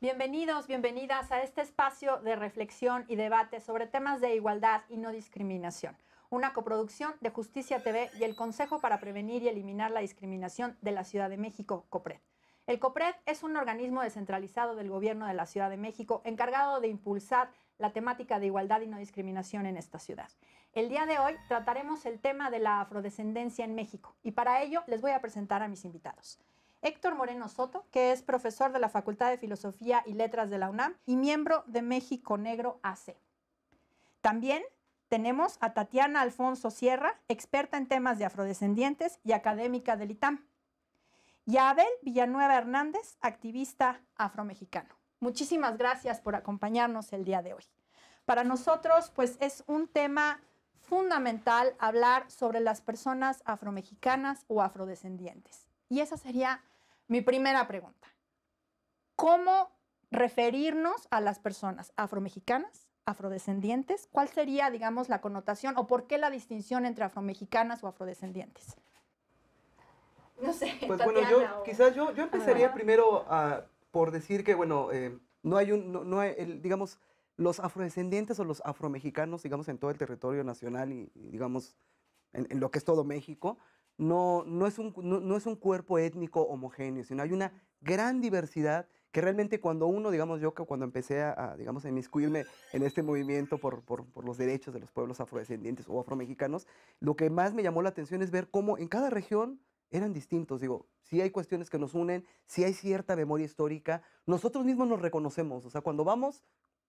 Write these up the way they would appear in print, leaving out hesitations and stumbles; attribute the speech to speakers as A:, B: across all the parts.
A: Bienvenidos, bienvenidas a este espacio de reflexión y debate sobre temas de igualdad y no discriminación, una coproducción de Justicia TV y el Consejo para Prevenir y Eliminar la Discriminación de la Ciudad de México, COPRED. El COPRED es un organismo descentralizado del Gobierno de la Ciudad de México encargado de impulsar la temática de igualdad y no discriminación en esta ciudad. El día de hoy trataremos el tema de la afrodescendencia en México y para ello les voy a presentar a mis invitados. Héctor Moreno Soto, que es profesor de la Facultad de Filosofía y Letras de la UNAM y miembro de México Negro AC. También tenemos a Tatiana Alfonso Sierra, experta en temas de afrodescendientes y académica del ITAM. Y a Abel Villanueva Hernández, activista afromexicano. Muchísimas gracias por acompañarnos el día de hoy. Para nosotros, pues, es un tema fundamental hablar sobre las personas afromexicanas o afrodescendientes. Y esa sería mi primera pregunta. ¿Cómo referirnos a las personas afromexicanas, afrodescendientes? ¿Cuál sería, digamos, la connotación o por qué la distinción entre afromexicanas o afrodescendientes? No sé,
B: pues
A: Tatiana,
B: bueno, quizás yo empezaría primero por decir que, bueno, no hay digamos, los afrodescendientes o los afromexicanos, digamos, en todo el territorio nacional y digamos, en lo que es todo México, no es un cuerpo étnico homogéneo, sino hay una gran diversidad que realmente cuando uno, digamos, yo que cuando empecé digamos, a inmiscuirme en este movimiento por los derechos de los pueblos afrodescendientes o afromexicanos, lo que más me llamó la atención es ver cómo en cada región eran distintos. Digo, sí hay cuestiones que nos unen, sí hay cierta memoria histórica, nosotros mismos nos reconocemos, o sea, cuando vamos,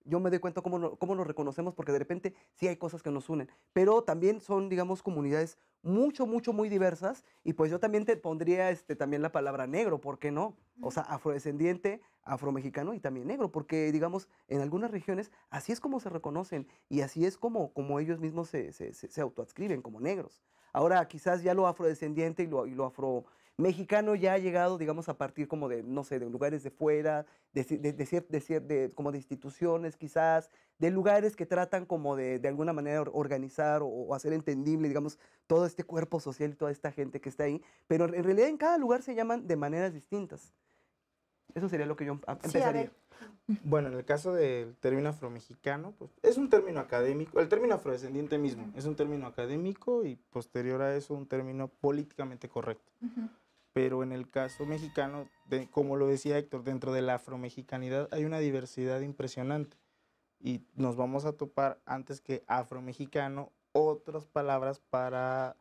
B: yo me doy cuenta cómo nos reconocemos porque de repente sí hay cosas que nos unen, pero también son, digamos, comunidades muy diversas y pues yo también te pondría también la palabra negro, ¿por qué no? O sea, afrodescendiente, afromexicano y también negro, porque digamos, en algunas regiones así es como se reconocen y así es como ellos mismos se autoadscriben como negros. Ahora quizás ya lo afrodescendiente y lo afromexicano ya ha llegado, digamos, a partir como de, no sé, de lugares de fuera, como de instituciones quizás, de lugares que tratan como de alguna manera organizar o hacer entendible, digamos, todo este cuerpo social y toda esta gente que está ahí, pero en realidad en cada lugar se llaman de maneras distintas. Eso sería lo que yo empezaría.
C: Bueno, en el caso del término afromexicano, pues es un término académico, el término afrodescendiente mismo es un término académico y posterior a eso un término políticamente correcto. Pero en el caso mexicano, como lo decía Héctor, dentro de la afromexicanidad hay una diversidad impresionante y nos vamos a topar antes que afromexicano otras palabras para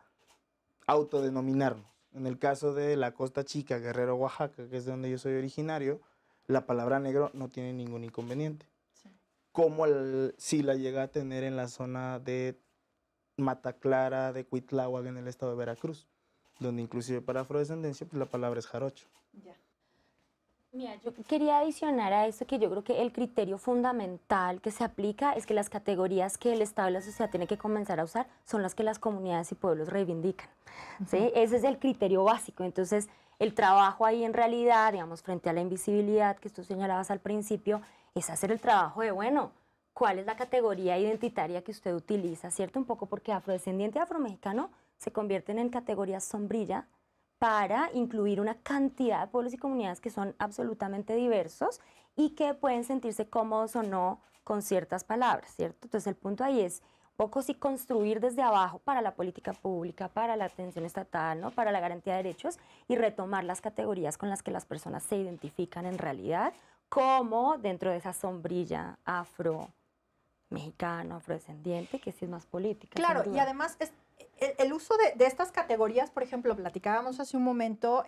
C: autodenominarnos. En el caso de la Costa Chica, Guerrero, Oaxaca, que es de donde yo soy originario, la palabra negro no tiene ningún inconveniente. Sí. Como si la llega a tener en la zona de Mata Clara, de Cuitláhuac, en el estado de Veracruz, donde inclusive para afrodescendencia pues la palabra es jarocho.
D: Ya. Mira, yo quería adicionar a esto que yo creo que el criterio fundamental que se aplica es que las categorías que el Estado y la sociedad tienen que comenzar a usar son las que las comunidades y pueblos reivindican. ¿Sí? Ese es el criterio básico. Entonces, el trabajo ahí en realidad, digamos, frente a la invisibilidad que tú señalabas al principio, es hacer el trabajo de, bueno, ¿cuál es la categoría identitaria que usted utiliza? ¿Cierto? Un poco porque afrodescendiente y afromexicano se convierten en categorías sombrilla para incluir una cantidad de pueblos y comunidades que son absolutamente diversos y que pueden sentirse cómodos o no con ciertas palabras, ¿cierto? Entonces el punto ahí es un poco sí construir desde abajo para la política pública, para la atención estatal, ¿no? Para la garantía de derechos y retomar las categorías con las que las personas se identifican en realidad como dentro de esa sombrilla afro-mexicano, afrodescendiente, que sí es más política.
A: Claro, y además el uso de estas categorías, por ejemplo, platicábamos hace un momento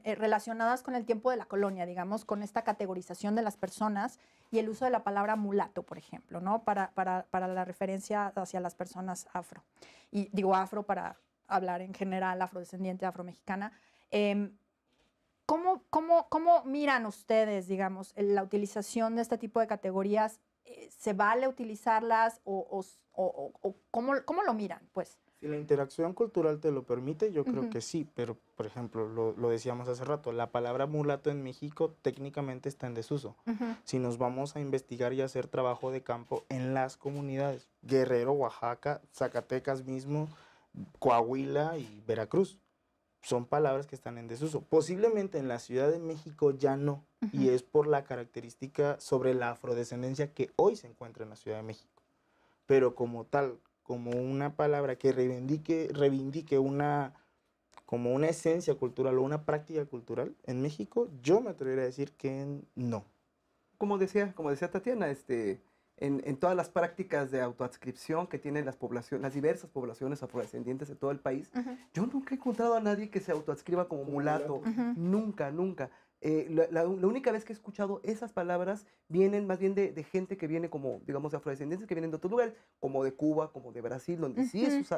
A: relacionadas con el tiempo de la colonia, digamos, con esta categorización de las personas y el uso de la palabra mulato, por ejemplo, ¿no? Para la referencia hacia las personas afro. Y digo afro para hablar en general, afrodescendiente, afromexicana. ¿Cómo miran ustedes, digamos, la utilización de este tipo de categorías? ¿Se vale utilizarlas o cómo lo miran, pues?
C: Si la interacción cultural te lo permite, yo creo que sí, pero, por ejemplo, lo decíamos hace rato, la palabra mulato en México técnicamente está en desuso. Si nos vamos a investigar y hacer trabajo de campo en las comunidades, Guerrero, Oaxaca, Zacatecas mismo, Coahuila y Veracruz, son palabras que están en desuso. Posiblemente en la Ciudad de México ya no, y es por la característica sobre la afrodescendencia que hoy se encuentra en la Ciudad de México. Pero como tal, como una palabra que reivindique como una esencia cultural o una práctica cultural en México, yo me atrevería a decir que no.
B: Como decía Tatiana, en todas las prácticas de autoadscripción que tienen las diversas poblaciones afrodescendientes de todo el país, yo nunca he encontrado a nadie que se autoadscriba como mulato. Nunca, nunca. La única vez que he escuchado esas palabras vienen más bien de gente que viene como, digamos, de afrodescendientes que vienen de otros lugares, como de Cuba, como de Brasil, donde sí es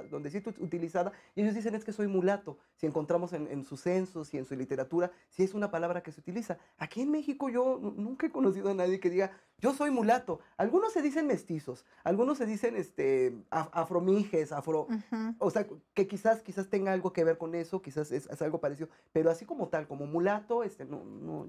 B: utilizada, y ellos dicen es que soy mulato. Si encontramos en sus censos y en su literatura, sí es una palabra que se utiliza. Aquí en México yo nunca he conocido a nadie que diga yo soy mulato. Algunos se dicen mestizos, algunos se dicen afromijes, o sea, que quizás tenga algo que ver con eso, quizás es algo parecido, pero así como tal, como mulato, no.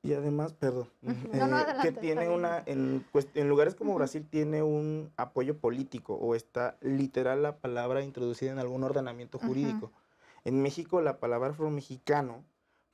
C: Y además, perdón,
A: adelante,
C: que tiene
A: está bien.
C: en lugares como Brasil tiene un apoyo político o está literal la palabra introducida en algún ordenamiento jurídico. En México la palabra afromexicano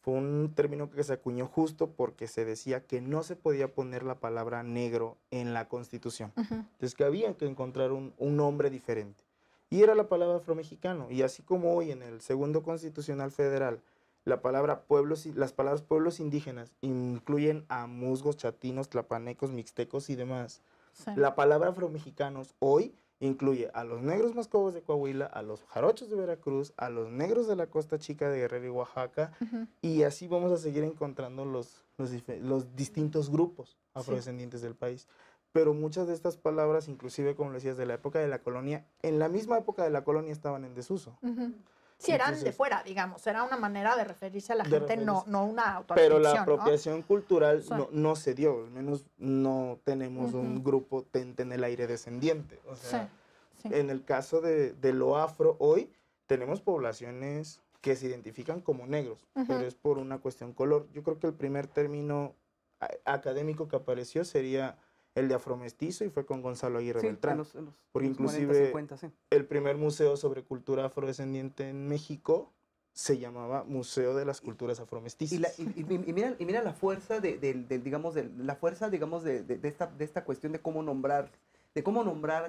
C: fue un término que se acuñó justo porque se decía que no se podía poner la palabra negro en la Constitución. Entonces que había que encontrar un nombre diferente. Y era la palabra afromexicano. Y así como hoy en el Segundo Constitucional Federal las palabras pueblos indígenas incluyen a musgos, chatinos, tlapanecos, mixtecos y demás. Sí. La palabra afromexicanos hoy incluye a los negros mascobos de Coahuila, a los jarochos de Veracruz, a los negros de la Costa Chica de Guerrero y Oaxaca, y así vamos a seguir encontrando los distintos grupos afrodescendientes del país. Pero muchas de estas palabras, inclusive como decías, de la época de la colonia, en la misma época de la colonia estaban en desuso.
A: Sí, eran de fuera, digamos, era una manera de referirse a la gente, no una autoadscripción.
C: Pero la apropiación cultural no se dio, al menos no tenemos un grupo en el aire descendiente. O sea, en el caso de lo afro, hoy tenemos poblaciones que se identifican como negros, pero es por una cuestión color. Yo creo que el primer término académico que apareció sería el de afromestizo y fue con Gonzalo Aguirre Beltrán. Porque inclusive 40, 50, el primer museo sobre cultura afrodescendiente en México se llamaba Museo de las Culturas Afromestizas.
B: Y mira la fuerza de esta cuestión de cómo nombrar,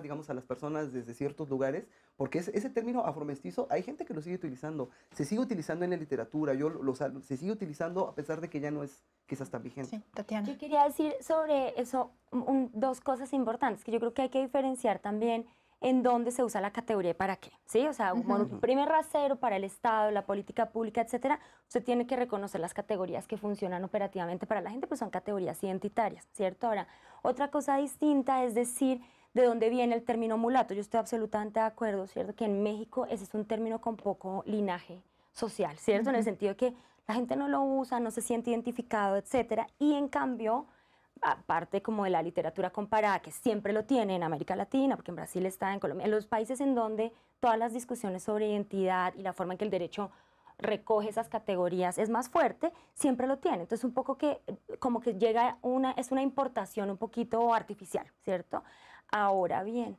B: digamos, a las personas desde ciertos lugares, porque ese término afromestizo, hay gente que lo sigue utilizando, se sigue utilizando en la literatura, se sigue utilizando a pesar de que ya no es quizás tan vigente.
A: Sí, Tatiana.
D: Yo quería decir sobre eso dos cosas importantes, que yo creo que hay que diferenciar también en dónde se usa la categoría y para qué, ¿sí? O sea, como primer rasero para el Estado, la política pública, etcétera, usted tiene que reconocer las categorías que funcionan operativamente para la gente, pues son categorías identitarias, ¿cierto? Ahora, otra cosa distinta es decir de dónde viene el término mulato. Yo estoy absolutamente de acuerdo, ¿cierto? Que en México ese es un término con poco linaje social, ¿cierto? En el sentido de que la gente no lo usa, no se siente identificado, etcétera, y en cambio, aparte como de la literatura comparada, que siempre lo tiene en América Latina, porque en Brasil está, en Colombia, en los países en donde todas las discusiones sobre identidad y la forma en que el derecho recoge esas categorías es más fuerte, siempre lo tiene. Entonces un poco que, como que llega es una importación un poquito artificial, ¿cierto? Ahora bien,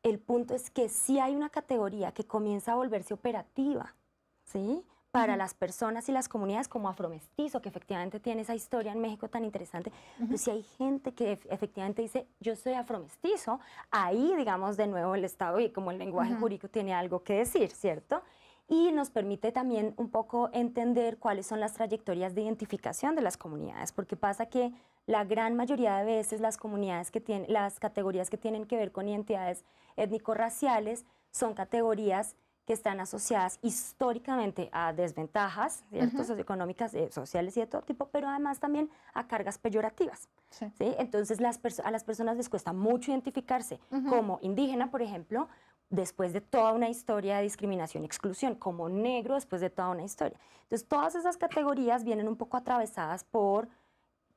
D: el punto es que sí hay una categoría que comienza a volverse operativa, ¿sí? Para las personas y las comunidades como afromestizo, que efectivamente tiene esa historia en México tan interesante, pues si hay gente que efectivamente dice, yo soy afromestizo, ahí, digamos, de nuevo el Estado y como el lenguaje jurídico tiene algo que decir, ¿cierto? Y nos permite también un poco entender cuáles son las trayectorias de identificación de las comunidades, porque pasa que la gran mayoría de veces las comunidades que tienen, las categorías que tienen que ver con identidades étnico-raciales son categorías que están asociadas históricamente a desventajas, ¿cierto? Socioeconómicas, sociales y de todo tipo, pero además también a cargas peyorativas. ¿Sí? Entonces a las personas les cuesta mucho identificarse como indígena, por ejemplo, después de toda una historia de discriminación y exclusión, como negro después de toda una historia. Entonces todas esas categorías vienen un poco atravesadas por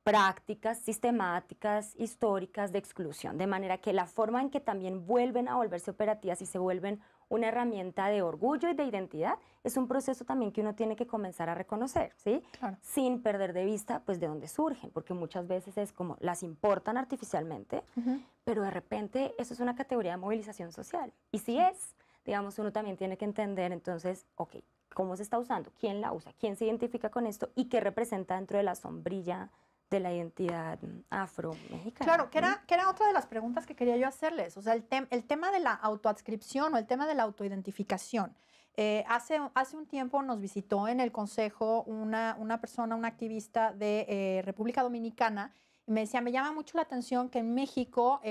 D: prácticas sistemáticas, históricas de exclusión, de manera que la forma en que también vuelven a volverse operativas y se vuelven una herramienta de orgullo y de identidad es un proceso también que uno tiene que comenzar a reconocer, ¿sí? Claro. Sin perder de vista pues de dónde surgen, porque muchas veces es como las importan artificialmente, pero de repente eso es una categoría de movilización social. Y si es, digamos, uno también tiene que entender entonces, ok, cómo se está usando, quién la usa, quién se identifica con esto y qué representa dentro de la sombrilla de la identidad afro-mexicana.
A: Claro, que era otra de las preguntas que quería yo hacerles. O sea, el tema de la autoadscripción o el tema de la autoidentificación. Hace un tiempo nos visitó en el consejo una persona, una activista de República Dominicana, y me decía, me llama mucho la atención que en México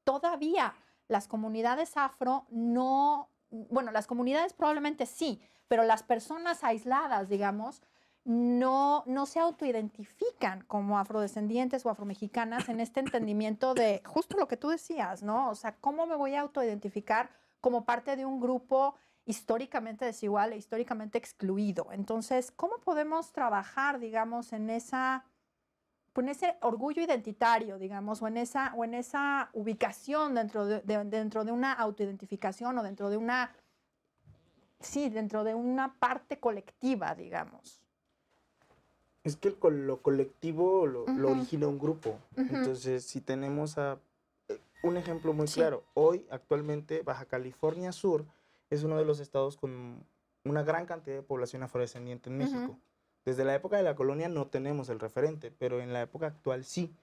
A: todavía las comunidades afro no, bueno, las comunidades probablemente sí, pero las personas aisladas, digamos, no se autoidentifican como afrodescendientes o afromexicanas en este entendimiento de justo lo que tú decías, ¿no? O sea, ¿cómo me voy a autoidentificar como parte de un grupo históricamente desigual e históricamente excluido? Entonces, ¿cómo podemos trabajar, digamos, en ese orgullo identitario, digamos, o en esa ubicación dentro de una autoidentificación o dentro de una parte colectiva, digamos?
C: Es que lo colectivo lo origina un grupo. Entonces, si tenemos un ejemplo muy claro, hoy actualmente Baja California Sur es uno de los estados con una gran cantidad de población afrodescendiente en México. Desde la época de la colonia no tenemos el referente, pero en la época actual sí.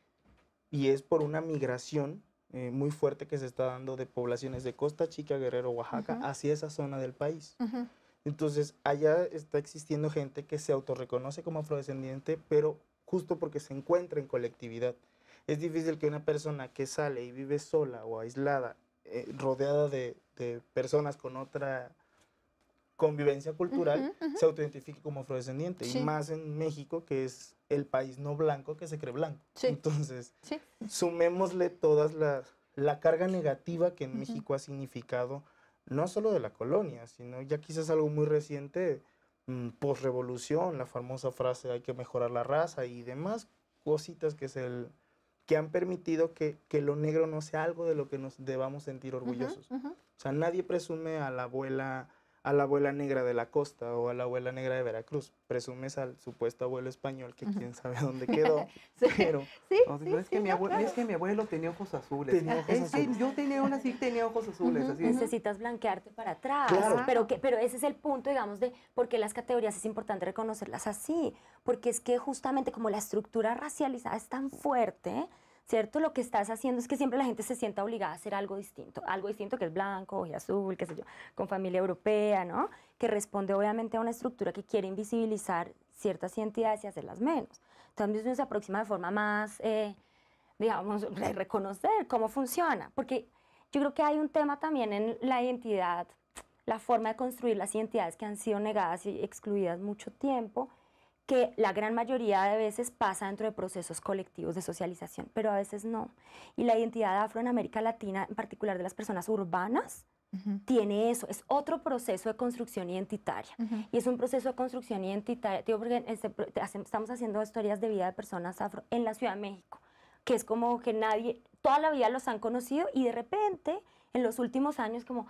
C: Y es por una migración muy fuerte que se está dando de poblaciones de Costa Chica, Guerrero, Oaxaca, hacia esa zona del país. Entonces, allá está existiendo gente que se autorreconoce como afrodescendiente, pero justo porque se encuentra en colectividad. Es difícil que una persona que sale y vive sola o aislada, rodeada de personas con otra convivencia cultural, se autoidentifique como afrodescendiente. Y más en México, que es el país no blanco que se cree blanco. Entonces, sumémosle toda la carga negativa que en México ha significado, no solo de la colonia, sino ya quizás algo muy reciente, posrevolución, la famosa frase hay que mejorar la raza y demás cositas que han permitido que lo negro no sea algo de lo que nos debamos sentir orgullosos. O sea, nadie presume a la abuela negra de la costa o a la abuela negra de Veracruz. Presumes al supuesto abuelo español que quién sabe dónde quedó. Pero
B: es que mi abuelo tenía ojos azules. Yo tenía ojos azules. Así.
D: Necesitas blanquearte para atrás.
C: Claro.
D: Pero ese es el punto, digamos, de por qué las categorías es importante reconocerlas así. Porque es que justamente como la estructura racializada es tan fuerte, ¿cierto? Lo que estás haciendo es que siempre la gente se sienta obligada a hacer algo distinto que es blanco y azul, qué sé yo, con familia europea, ¿no? Que responde obviamente a una estructura que quiere invisibilizar ciertas identidades y hacerlas menos. Entonces uno se aproxima de forma más, digamos, reconocer cómo funciona, porque yo creo que hay un tema también en la identidad, la forma de construir las identidades que han sido negadas y excluidas mucho tiempo, que la gran mayoría de veces pasa dentro de procesos colectivos de socialización, pero a veces no. Y la identidad afro en América Latina, en particular de las personas urbanas, tiene eso, es otro proceso de construcción identitaria. Y es un proceso de construcción identitaria, digo, porque estamos haciendo historias de vida de personas afro en la Ciudad de México, que es como que nadie, toda la vida los han conocido y de repente, en los últimos años, como,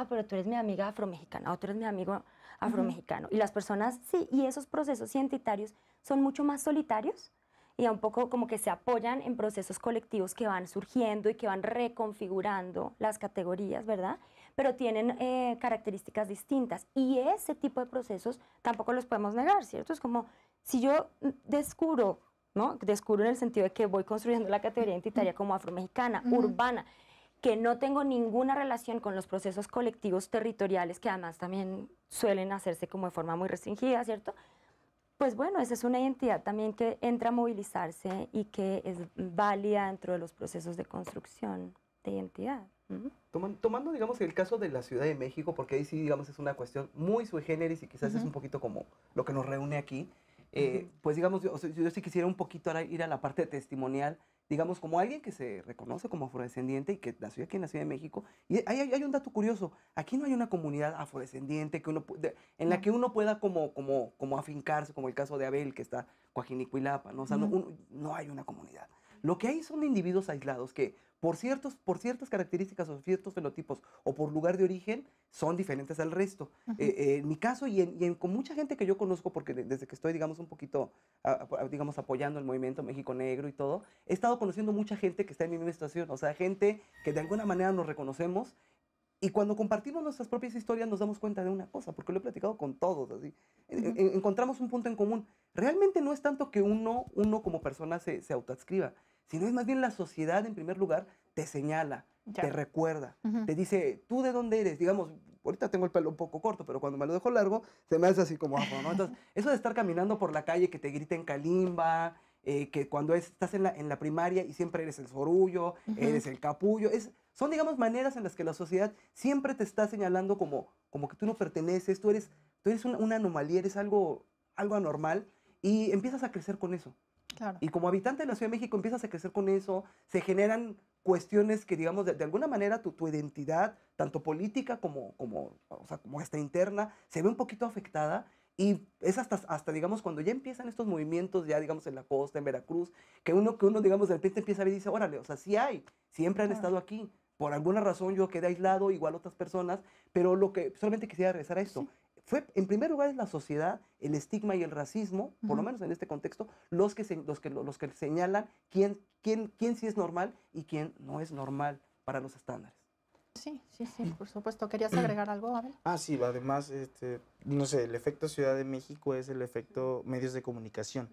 D: pero tú eres mi amiga afromexicana, o tú eres mi amigo afromexicano. Y las personas, sí, y esos procesos identitarios son mucho más solitarios y un poco como que se apoyan en procesos colectivos que van surgiendo y que van reconfigurando las categorías, ¿verdad? Pero tienen características distintas. Y ese tipo de procesos tampoco los podemos negar, ¿cierto? Es como si yo descubro, ¿no? Descubro en el sentido de que voy construyendo la categoría identitaria como afromexicana, urbana, que no tengo ninguna relación con los procesos colectivos territoriales, que además también suelen hacerse como de forma muy restringida, ¿cierto? Pues bueno, esa es una identidad también que entra a movilizarse y que es válida dentro de los procesos de construcción de identidad.
B: Tomando, digamos, el caso de la Ciudad de México, porque ahí sí, digamos, es una cuestión muy sui generis y quizás es un poquito como lo que nos reúne aquí, pues digamos, yo sí quisiera un poquito ir a la parte testimonial, digamos, como alguien que se reconoce como afrodescendiente y que nació aquí en la Ciudad de México. Y hay un dato curioso, aquí no hay una comunidad afrodescendiente en la que uno pueda como afincarse, como el caso de Abel, que está Coajinicuilapa, ¿no? O sea, no hay una comunidad. Lo que hay son individuos aislados que por ciertas características o ciertos fenotipos o por lugar de origen son diferentes al resto. En mi caso con mucha gente que yo conozco, porque desde que estoy, digamos, un poquito, digamos, apoyando el movimiento México Negro y todo, he estado conociendo mucha gente que está en mi misma situación, o sea, gente que de alguna manera nos reconocemos Y cuando compartimos nuestras propias historias nos damos cuenta de una cosa, porque lo he platicado con todos, así. Encontramos un punto en común. Realmente no es tanto que uno como persona se autoadscriba, sino es más bien la sociedad, en primer lugar, te señala, te recuerda, te dice, ¿tú de dónde eres? Digamos, ahorita tengo el pelo un poco corto, pero cuando me lo dejo largo, se me hace así como afro, ¿no? Entonces, eso de estar caminando por la calle, que te griten calimba, que cuando estás en la primaria y siempre eres el sorullo, eres el capullo, son, digamos, maneras en las que la sociedad siempre te está señalando como que tú no perteneces, tú eres una anomalía, eres algo anormal, y empiezas a crecer con eso.
A: Claro.
B: Y como habitante de la Ciudad de México empiezas a crecer con eso, se generan cuestiones que, digamos, de alguna manera tu identidad, tanto política como esta interna, se ve un poquito afectada. Y es hasta, digamos, cuando ya empiezan estos movimientos, ya, digamos, en la costa, en Veracruz, que uno, digamos, de repente empieza a ver y dice, órale, o sea, sí hay, siempre han estado aquí. Por alguna razón yo quedé aislado, igual otras personas, pero lo que solamente quisiera regresar a esto. Fue, en primer lugar, es la sociedad, el estigma y el racismo, por lo menos en este contexto, los que señalan quién sí es normal y quién no es normal para los estándares.
A: Sí, por supuesto. ¿Querías agregar algo, Abel?
C: Sí, además, no sé, el efecto Ciudad de México es el efecto medios de comunicación.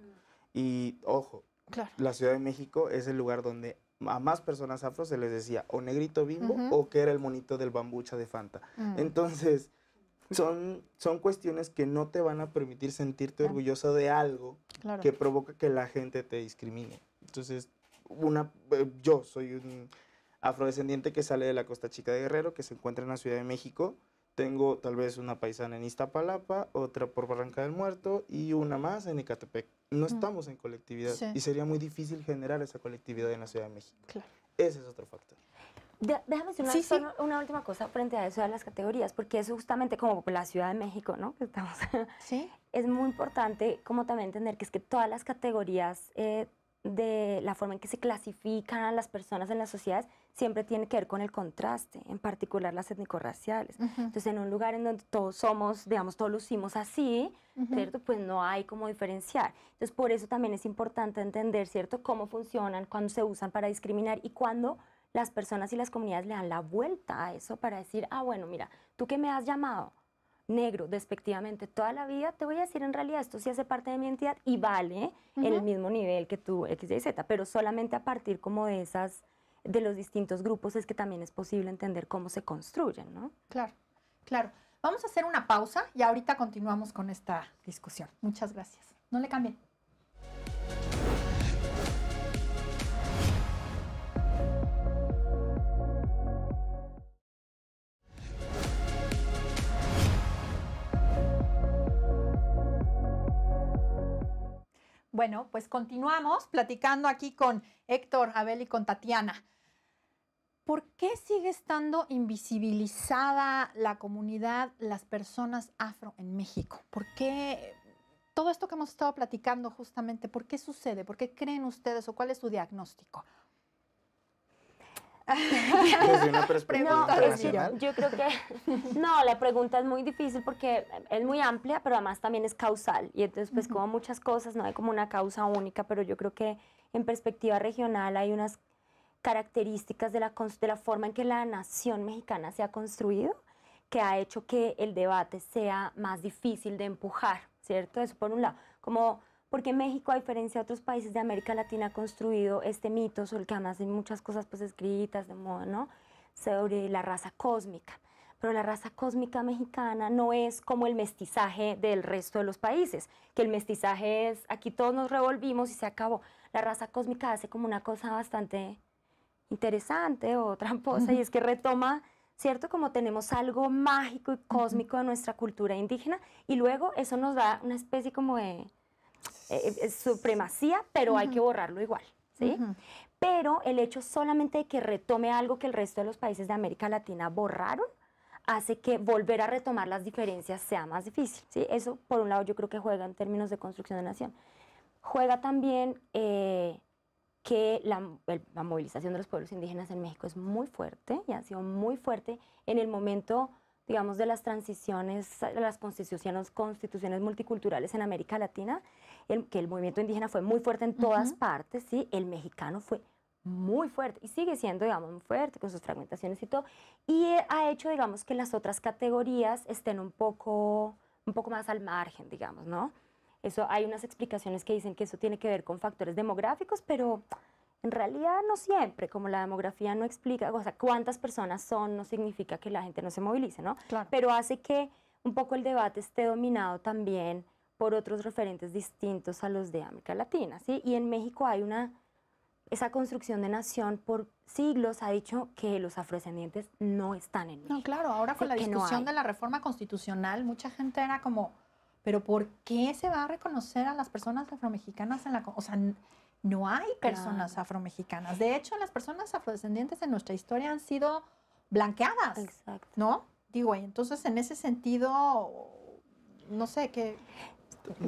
C: Y, ojo,
A: claro,
C: la Ciudad de México es el lugar donde a más personas afro se les decía o negrito Bimbo o que era el monito del bambucha de Fanta. Entonces, son cuestiones que no te van a permitir sentirte orgulloso de algo que provoca que la gente te discrimine. Entonces, yo soy un afrodescendiente que sale de la Costa Chica de Guerrero, que se encuentra en la Ciudad de México. Tengo tal vez una paisana en Iztapalapa, otra por Barranca del Muerto y una más en Ecatepec. No estamos en colectividad y sería muy difícil generar esa colectividad en la Ciudad de México. Claro. Ese es otro factor.
D: Déjame decir una última cosa frente a eso de las categorías, porque eso justamente como la Ciudad de México, ¿no? Que estamos, es muy importante como también entender que es que todas las categorías de la forma en que se clasifican a las personas en las sociedades siempre tiene que ver con el contraste, en particular las étnico-raciales. Entonces, en un lugar en donde todos somos, digamos, todos lucimos así, ¿cierto? Pues no hay cómo diferenciar. Entonces, por eso también es importante entender, ¿cierto?, cómo funcionan, cuándo se usan para discriminar y cuándo las personas y las comunidades le dan la vuelta a eso para decir, bueno, mira, tú que me has llamado negro despectivamente toda la vida, te voy a decir en realidad esto sí hace parte de mi identidad y vale en el mismo nivel que tú X, Y, Z, pero solamente a partir como de los distintos grupos es que también es posible entender cómo se construyen, ¿no?
A: Claro. Vamos a hacer una pausa y ahorita continuamos con esta discusión. Muchas gracias. No le cambien. Bueno, pues continuamos platicando aquí con Héctor, Abel y con Tatiana. ¿Por qué sigue estando invisibilizada la comunidad, las personas afro en México? ¿Por qué todo esto que hemos estado platicando justamente, por qué sucede? ¿Por qué creen ustedes o cuál es su diagnóstico?
C: Desde una perspectiva internacional.
D: Yo creo que no, la pregunta es muy difícil porque es muy amplia, pero además también es causal. Y entonces, pues como muchas cosas, no hay como una causa única, pero yo creo que en perspectiva regional hay unas características de la forma en que la nación mexicana se ha construido que ha hecho que el debate sea más difícil de empujar, ¿cierto? Eso por un lado, porque México, a diferencia de otros países de América Latina, ha construido este mito sobre el que además hay muchas cosas pues escritas de moda, ¿no? Sobre la raza cósmica. Pero la raza cósmica mexicana no es como el mestizaje del resto de los países, que el mestizaje es, aquí todos nos revolvimos y se acabó. La raza cósmica hace como una cosa bastante interesante o tramposa y es que retoma, ¿cierto? Como tenemos algo mágico y cósmico de nuestra cultura indígena y luego eso nos da una especie como de supremacía, pero hay que borrarlo igual, ¿sí? Pero el hecho solamente de que retome algo que el resto de los países de América Latina borraron, hace que volver a retomar las diferencias sea más difícil, ¿sí? Eso, por un lado, yo creo que juega en términos de construcción de nación. Juega también que la movilización de los pueblos indígenas en México es muy fuerte y ha sido muy fuerte en el momento, digamos, de las transiciones, de las constituciones multiculturales en América Latina, que el movimiento indígena fue muy fuerte en todas partes, ¿sí? El mexicano fue muy fuerte y sigue siendo, digamos, muy fuerte con sus fragmentaciones y todo, y ha hecho, digamos, que las otras categorías estén un poco más al margen, digamos, ¿no? Eso, hay unas explicaciones que dicen que eso tiene que ver con factores demográficos, pero en realidad no siempre, como la demografía no explica, o sea, cuántas personas son no significa que la gente no se movilice, ¿no?
A: Claro.
D: Pero hace que un poco el debate esté dominado también por otros referentes distintos a los de América Latina, ¿sí? Y en México hay esa construcción de nación por siglos ha dicho que los afrodescendientes no están en México.
A: No, claro, ahora con
D: Sí,
A: la
D: que no
A: discusión
D: hay.
A: de la reforma constitucional, mucha gente era como, pero ¿por qué se va a reconocer a las personas afromexicanas en la... O sea, no hay personas
D: Claro.
A: afromexicanas. De hecho, las personas afrodescendientes en nuestra historia han sido blanqueadas,
D: Exacto.
A: ¿no? Digo, y entonces en ese sentido, no sé, qué...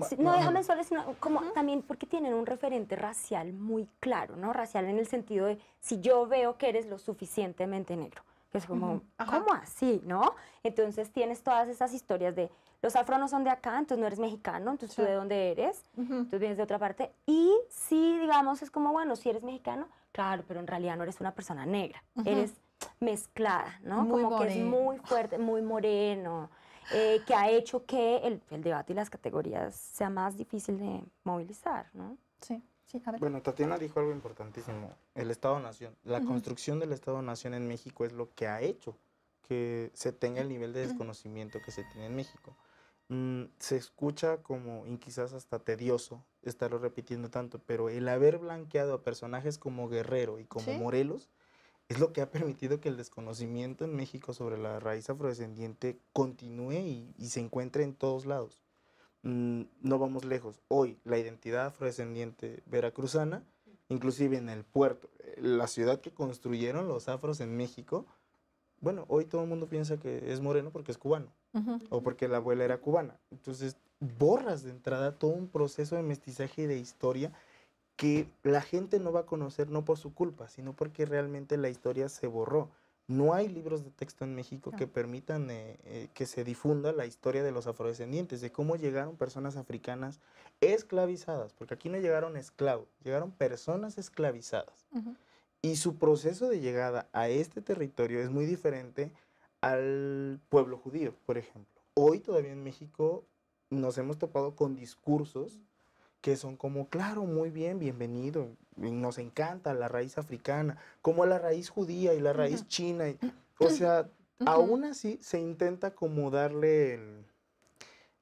D: Sí, no, déjame solo decir, como también porque tienen un referente racial muy claro, ¿no? Racial en el sentido de si yo veo que eres lo suficientemente negro, que es como,
A: Ajá.
D: ¿cómo así, no? Entonces tienes todas esas historias de los afro no son de acá, entonces no eres mexicano, entonces tú
A: Sí.
D: de dónde eres,
A: Ujú.
D: entonces vienes de otra parte. Y sí, digamos, es como, bueno, si eres mexicano, claro, pero en realidad no eres una persona negra,
A: Ujú.
D: eres mezclada, ¿no?
A: Muy
D: como que es
A: moreno.
D: muy fuerte, muy moreno. Que ha hecho que el debate y las categorías sea más difícil de movilizar, ¿no?
A: Sí, sí, a ver.
C: Bueno, Tatiana dijo algo importantísimo, el Estado-Nación. La
A: Ujú.
C: construcción del Estado-Nación en México es lo que ha hecho que se tenga el nivel de desconocimiento que se tiene en México. Se escucha como, y quizás hasta tedioso, estarlo repitiendo tanto, pero el haber blanqueado a personajes como Guerrero y como
A: Sí.
C: Morelos es lo que ha permitido que el desconocimiento en México sobre la raíz afrodescendiente continúe y se encuentre en todos lados. No vamos lejos. Hoy la identidad afrodescendiente veracruzana, inclusive en el puerto, la ciudad que construyeron los afros en México, bueno, hoy todo el mundo piensa que es moreno porque es cubano
A: Ujú.
C: o porque la abuela era cubana. Entonces borras de entrada todo un proceso de mestizaje y de historia que la gente no va a conocer no por su culpa, sino porque realmente la historia se borró. No hay libros de texto en México que permitan que se difunda la historia de los afrodescendientes, de cómo llegaron personas africanas esclavizadas, porque aquí no llegaron esclavos, llegaron personas esclavizadas.
A: Ujú.
C: Y su proceso de llegada a este territorio es muy diferente al pueblo judío, por ejemplo. Hoy todavía en México nos hemos topado con discursos que son como, claro, muy bien, bienvenido, y nos encanta la raíz africana, como la raíz judía y la raíz china. O sea, aún así se intenta como darle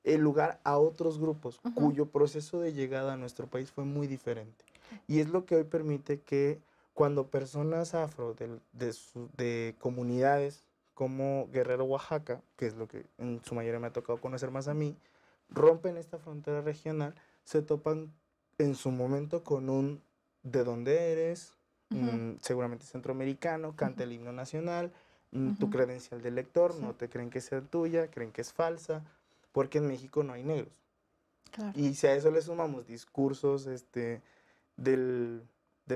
C: el lugar a otros grupos cuyo proceso de llegada a nuestro país fue muy diferente. Y es lo que hoy permite que cuando personas afro de comunidades como Guerrero, Oaxaca, que es lo que en su mayoría me ha tocado conocer más a mí, rompen esta frontera regional, se topan en su momento con un ¿de dónde eres? Seguramente centroamericano, canta el himno nacional, tu credencial de lector, no te creen que sea tuya, creen que es falsa, porque en México no hay negros.
A: Claro.
C: Y si a eso le sumamos discursos de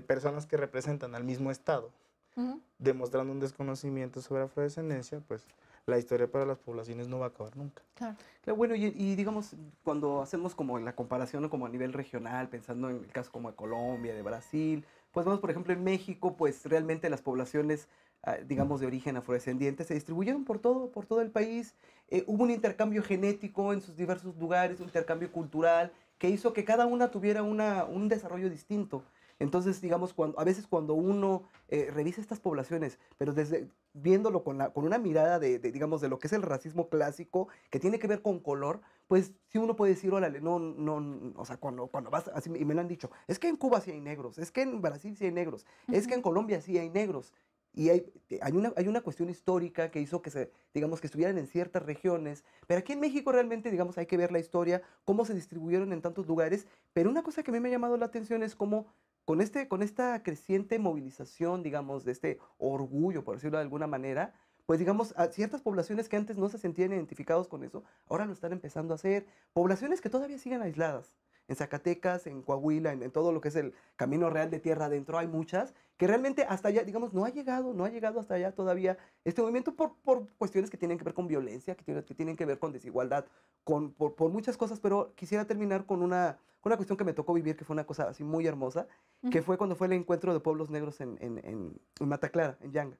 C: personas que representan al mismo Estado,
A: Ujú.
C: demostrando un desconocimiento sobre afrodescendencia, pues la historia para las poblaciones no va a acabar nunca.
A: Claro.
B: Claro, bueno, y digamos, cuando hacemos como la comparación como a nivel regional, pensando en el caso como de Colombia, de Brasil, pues vamos, por ejemplo, en México, pues realmente las poblaciones, digamos, de origen afrodescendiente se distribuyeron por todo el país. Hubo un intercambio genético en sus diversos lugares, un intercambio cultural, que hizo que cada una tuviera un desarrollo distinto. Entonces, digamos, a veces cuando uno revisa estas poblaciones, pero viéndolo con una mirada digamos, de lo que es el racismo clásico, que tiene que ver con color, pues sí uno puede decir, órale, o sea, cuando vas, así, y me lo han dicho, es que en Cuba sí hay negros, es que en Brasil sí hay negros, es que en Colombia sí hay negros. Y hay una cuestión histórica que hizo que digamos, que estuvieran en ciertas regiones, pero aquí en México realmente, digamos, hay que ver la historia, cómo se distribuyeron en tantos lugares, pero una cosa que a mí me ha llamado la atención es cómo con esta creciente movilización, digamos, de este orgullo, por decirlo de alguna manera, pues digamos, a ciertas poblaciones que antes no se sentían identificados con eso, ahora lo están empezando a hacer. Poblaciones que todavía siguen aisladas. En Zacatecas, en Coahuila, en todo lo que es el Camino Real de Tierra Adentro, hay muchas que realmente hasta allá, digamos, no ha llegado hasta allá todavía este movimiento por cuestiones que tienen que ver con violencia, que tienen que ver con desigualdad, por muchas cosas, pero quisiera terminar con una cuestión que me tocó vivir, que fue una cosa así muy hermosa, que fue cuando fue el encuentro de pueblos negros en Mata Clara, en Yanga.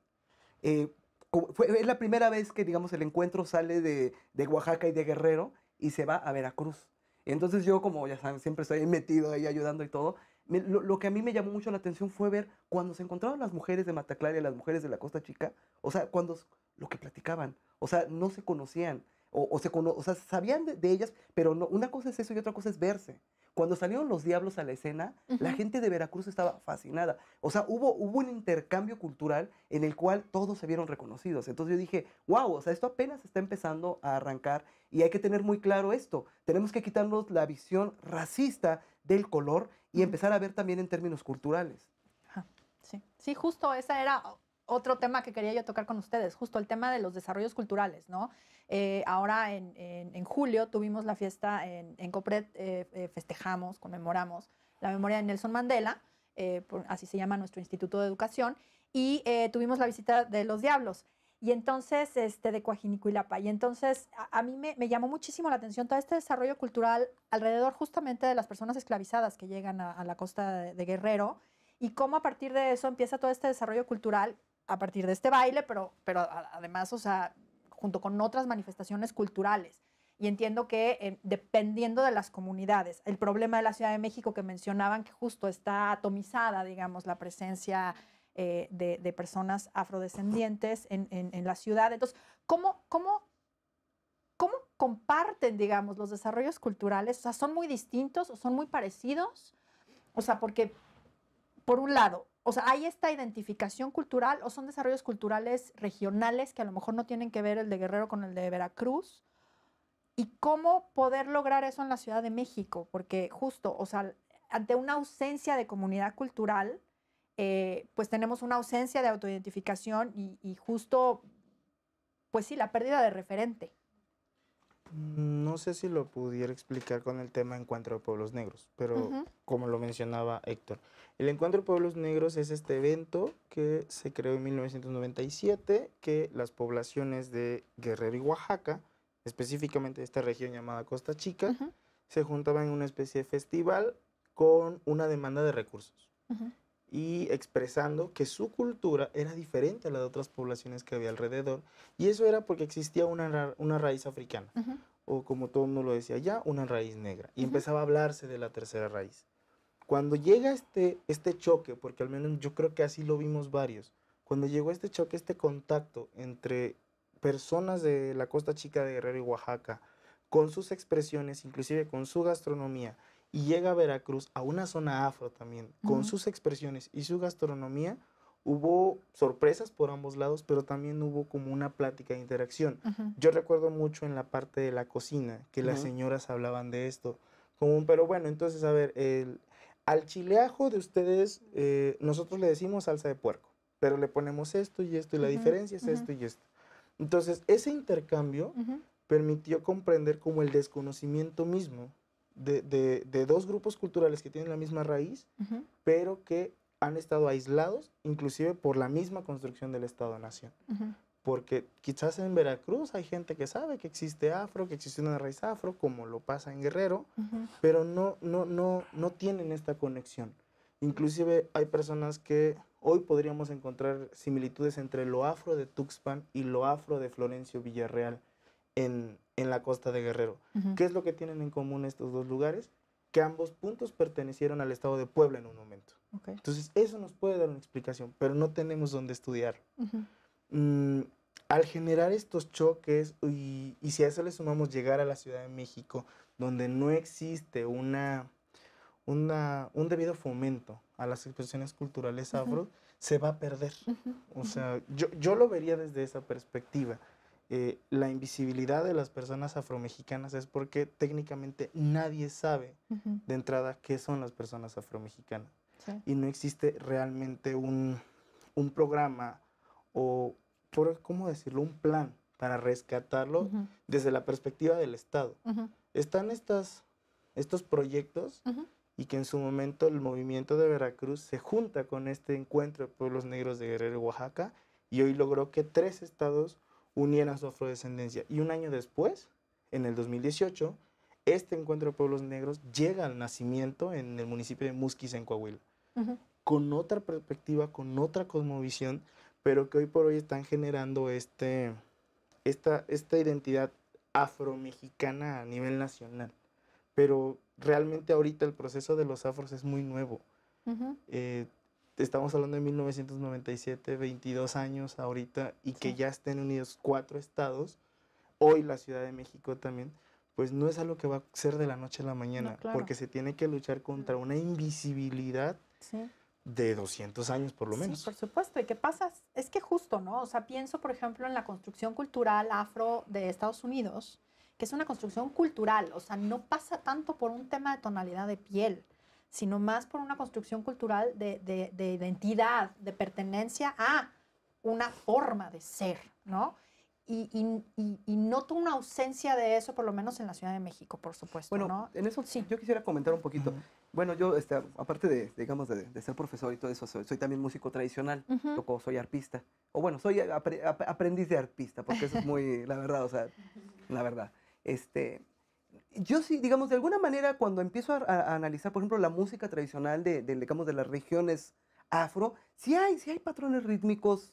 B: Es la primera vez que, digamos, el encuentro sale de Oaxaca y de Guerrero y se va a Veracruz. Entonces yo, como ya saben, siempre estoy metido ahí ayudando y todo, lo que a mí me llamó mucho la atención fue ver cuando se encontraban las mujeres de Mata Clara y las mujeres de la Costa Chica, o sea, lo que platicaban, o sea, no se conocían, o sea, sabían de ellas, pero no, una cosa es eso y otra cosa es verse. Cuando salieron los Diablos a la escena, la gente de Veracruz estaba fascinada. O sea, hubo un intercambio cultural en el cual todos se vieron reconocidos. Entonces yo dije, wow, o sea, esto apenas está empezando a arrancar y hay que tener muy claro esto. Tenemos que quitarnos la visión racista del color y empezar a ver también en términos culturales.
A: Sí, sí, justo ese era otro tema que quería yo tocar con ustedes, justo el tema de los desarrollos culturales, ¿no? Ahora en julio tuvimos la fiesta en Copret, festejamos, conmemoramos la memoria de Nelson Mandela, así se llama nuestro Instituto de Educación, y tuvimos la visita de los Diablos, y entonces, de Coajinicuilapa, y entonces a mí me llamó muchísimo la atención todo este desarrollo cultural alrededor justamente de las personas esclavizadas que llegan a la costa de Guerrero, y cómo a partir de eso empieza todo este desarrollo cultural a partir de este baile, pero además, o sea, junto con otras manifestaciones culturales. Y entiendo que dependiendo de las comunidades, el problema de la Ciudad de México que mencionaban que justo está atomizada, digamos, la presencia de personas afrodescendientes en la ciudad. Entonces, ¿cómo comparten, digamos, los desarrollos culturales? O sea, ¿son muy distintos o son muy parecidos? O sea, porque, por un lado, o sea, ¿hay esta identificación cultural o son desarrollos culturales regionales que a lo mejor no tienen que ver el de Guerrero con el de Veracruz? ¿Y cómo poder lograr eso en la Ciudad de México? Porque justo, o sea, ante una ausencia de comunidad cultural, pues tenemos una ausencia de autoidentificación y justo, pues sí, la pérdida de referente.
C: No sé si lo pudiera explicar con el tema Encuentro de Pueblos Negros, pero como lo mencionaba Héctor, el Encuentro de Pueblos Negros es este evento que se creó en 1997, que las poblaciones de Guerrero y Oaxaca, específicamente de esta región llamada Costa Chica, se juntaban en una especie de festival con una demanda de recursos y expresando que su cultura era diferente a la de otras poblaciones que había alrededor, y eso era porque existía una raíz africana, o como todo el mundo lo decía ya, una raíz negra, y empezaba a hablarse de la tercera raíz. Cuando llega este choque, porque al menos yo creo que así lo vimos varios, cuando llegó este choque, este contacto entre personas de la Costa Chica de Guerrero y Oaxaca, con sus expresiones, inclusive con su gastronomía, y llega a Veracruz, a una zona afro también, con sus expresiones y su gastronomía, hubo sorpresas por ambos lados, pero también hubo como una plática de interacción. Yo recuerdo mucho en la parte de la cocina, que las señoras hablaban de esto, como, pero bueno, entonces, a ver, al chileajo de ustedes, nosotros le decimos salsa de puerco, pero le ponemos esto, y la diferencia es esto y esto. Entonces, ese intercambio permitió comprender como el desconocimiento mismo de dos grupos culturales que tienen la misma raíz, pero que han estado aislados, inclusive por la misma construcción del Estado-Nación. Porque quizás en Veracruz hay gente que sabe que existe afro, que existe una raíz afro, como lo pasa en Guerrero, pero no tienen esta conexión. Inclusive hay personas que hoy podríamos encontrar similitudes entre lo afro de Tuxpan y lo afro de Florencio Villarreal en la costa de Guerrero. ¿Qué es lo que tienen en común estos dos lugares? Que ambos puntos pertenecieron al estado de Puebla en un momento. Entonces eso nos puede dar una explicación, pero no tenemos dónde estudiar. Al generar estos choques, y si a eso le sumamos llegar a la Ciudad de México, donde no existe un debido fomento a las expresiones culturales afro, se va a perder. O sea, yo lo vería desde esa perspectiva. La invisibilidad de las personas afromexicanas es porque técnicamente nadie sabe de entrada qué son las personas afromexicanas. Y no existe realmente un programa o, ¿cómo decirlo?, un plan para rescatarlo desde la perspectiva del Estado. Están estos proyectos y que en su momento el movimiento de Veracruz se junta con este encuentro de pueblos negros de Guerrero y Oaxaca, y hoy logró que 3 estados unieran su afrodescendencia. Y un año después, en el 2018, este encuentro de pueblos negros llega al nacimiento en el municipio de Musquis, en Coahuila, con otra perspectiva, con otra cosmovisión, pero que hoy por hoy están generando esta identidad afromexicana a nivel nacional. Pero realmente ahorita el proceso de los afros es muy nuevo. Estamos hablando de 1997, 22 años ahorita, y que ya estén unidos 4 estados, hoy la Ciudad de México también, pues no es algo que va a ser de la noche a la mañana,
A: No, claro.
C: porque se tiene que luchar contra una invisibilidad de 200 años por lo menos.
A: Sí, por supuesto. ¿Y qué pasa? Es que justo, ¿no? O sea, pienso, por ejemplo, en la construcción cultural afro de Estados Unidos, que es una construcción cultural, o sea, no pasa tanto por un tema de tonalidad de piel, sino más por una construcción cultural de identidad, de pertenencia a una forma de ser, ¿no? Y noto una ausencia de eso, por lo menos en la Ciudad de México, por supuesto,
B: Bueno,
A: ¿no?
B: en eso sí, yo quisiera comentar un poquito. Bueno, yo, aparte de, digamos, de ser profesor y todo eso, soy también músico tradicional, soy arpista. O bueno, soy aprendiz de arpista, porque eso es muy, la verdad, o sea, la verdad. Yo sí, digamos, de alguna manera, cuando empiezo a analizar, por ejemplo, la música tradicional digamos, de las regiones afro, sí hay patrones rítmicos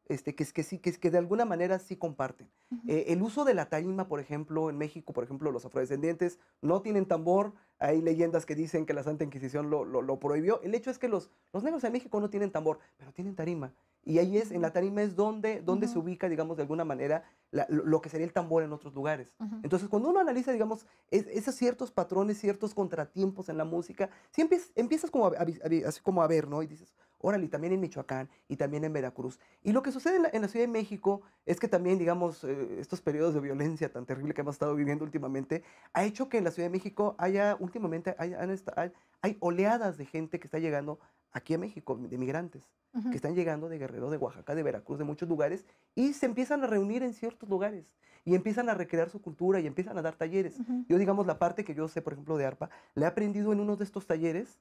B: que de alguna manera sí comparten. El uso de la tarima, por ejemplo, en México, por ejemplo, los afrodescendientes no tienen tambor. Hay leyendas que dicen que la Santa Inquisición lo prohibió. El hecho es que los negros en México no tienen tambor, pero tienen tarima. Y ahí en la tarima es donde se ubica, digamos, de alguna manera, lo que sería el tambor en otros lugares. Entonces, cuando uno analiza, digamos, esos ciertos patrones, ciertos contratiempos en la música, sí empiezas como así como a ver, ¿no? Y dices, órale, también en Michoacán y también en Veracruz. Y lo que sucede en la Ciudad de México es que también, digamos, estos periodos de violencia tan terrible que hemos estado viviendo últimamente, ha hecho que en la Ciudad de México hay oleadas de gente que está llegando aquí a México, de migrantes, que están llegando de Guerrero, de Oaxaca, de Veracruz, de muchos lugares, y se empiezan a reunir en ciertos lugares, y empiezan a recrear su cultura, y empiezan a dar talleres. Yo, digamos, la parte que yo sé, por ejemplo, de arpa, la he aprendido en uno de estos talleres,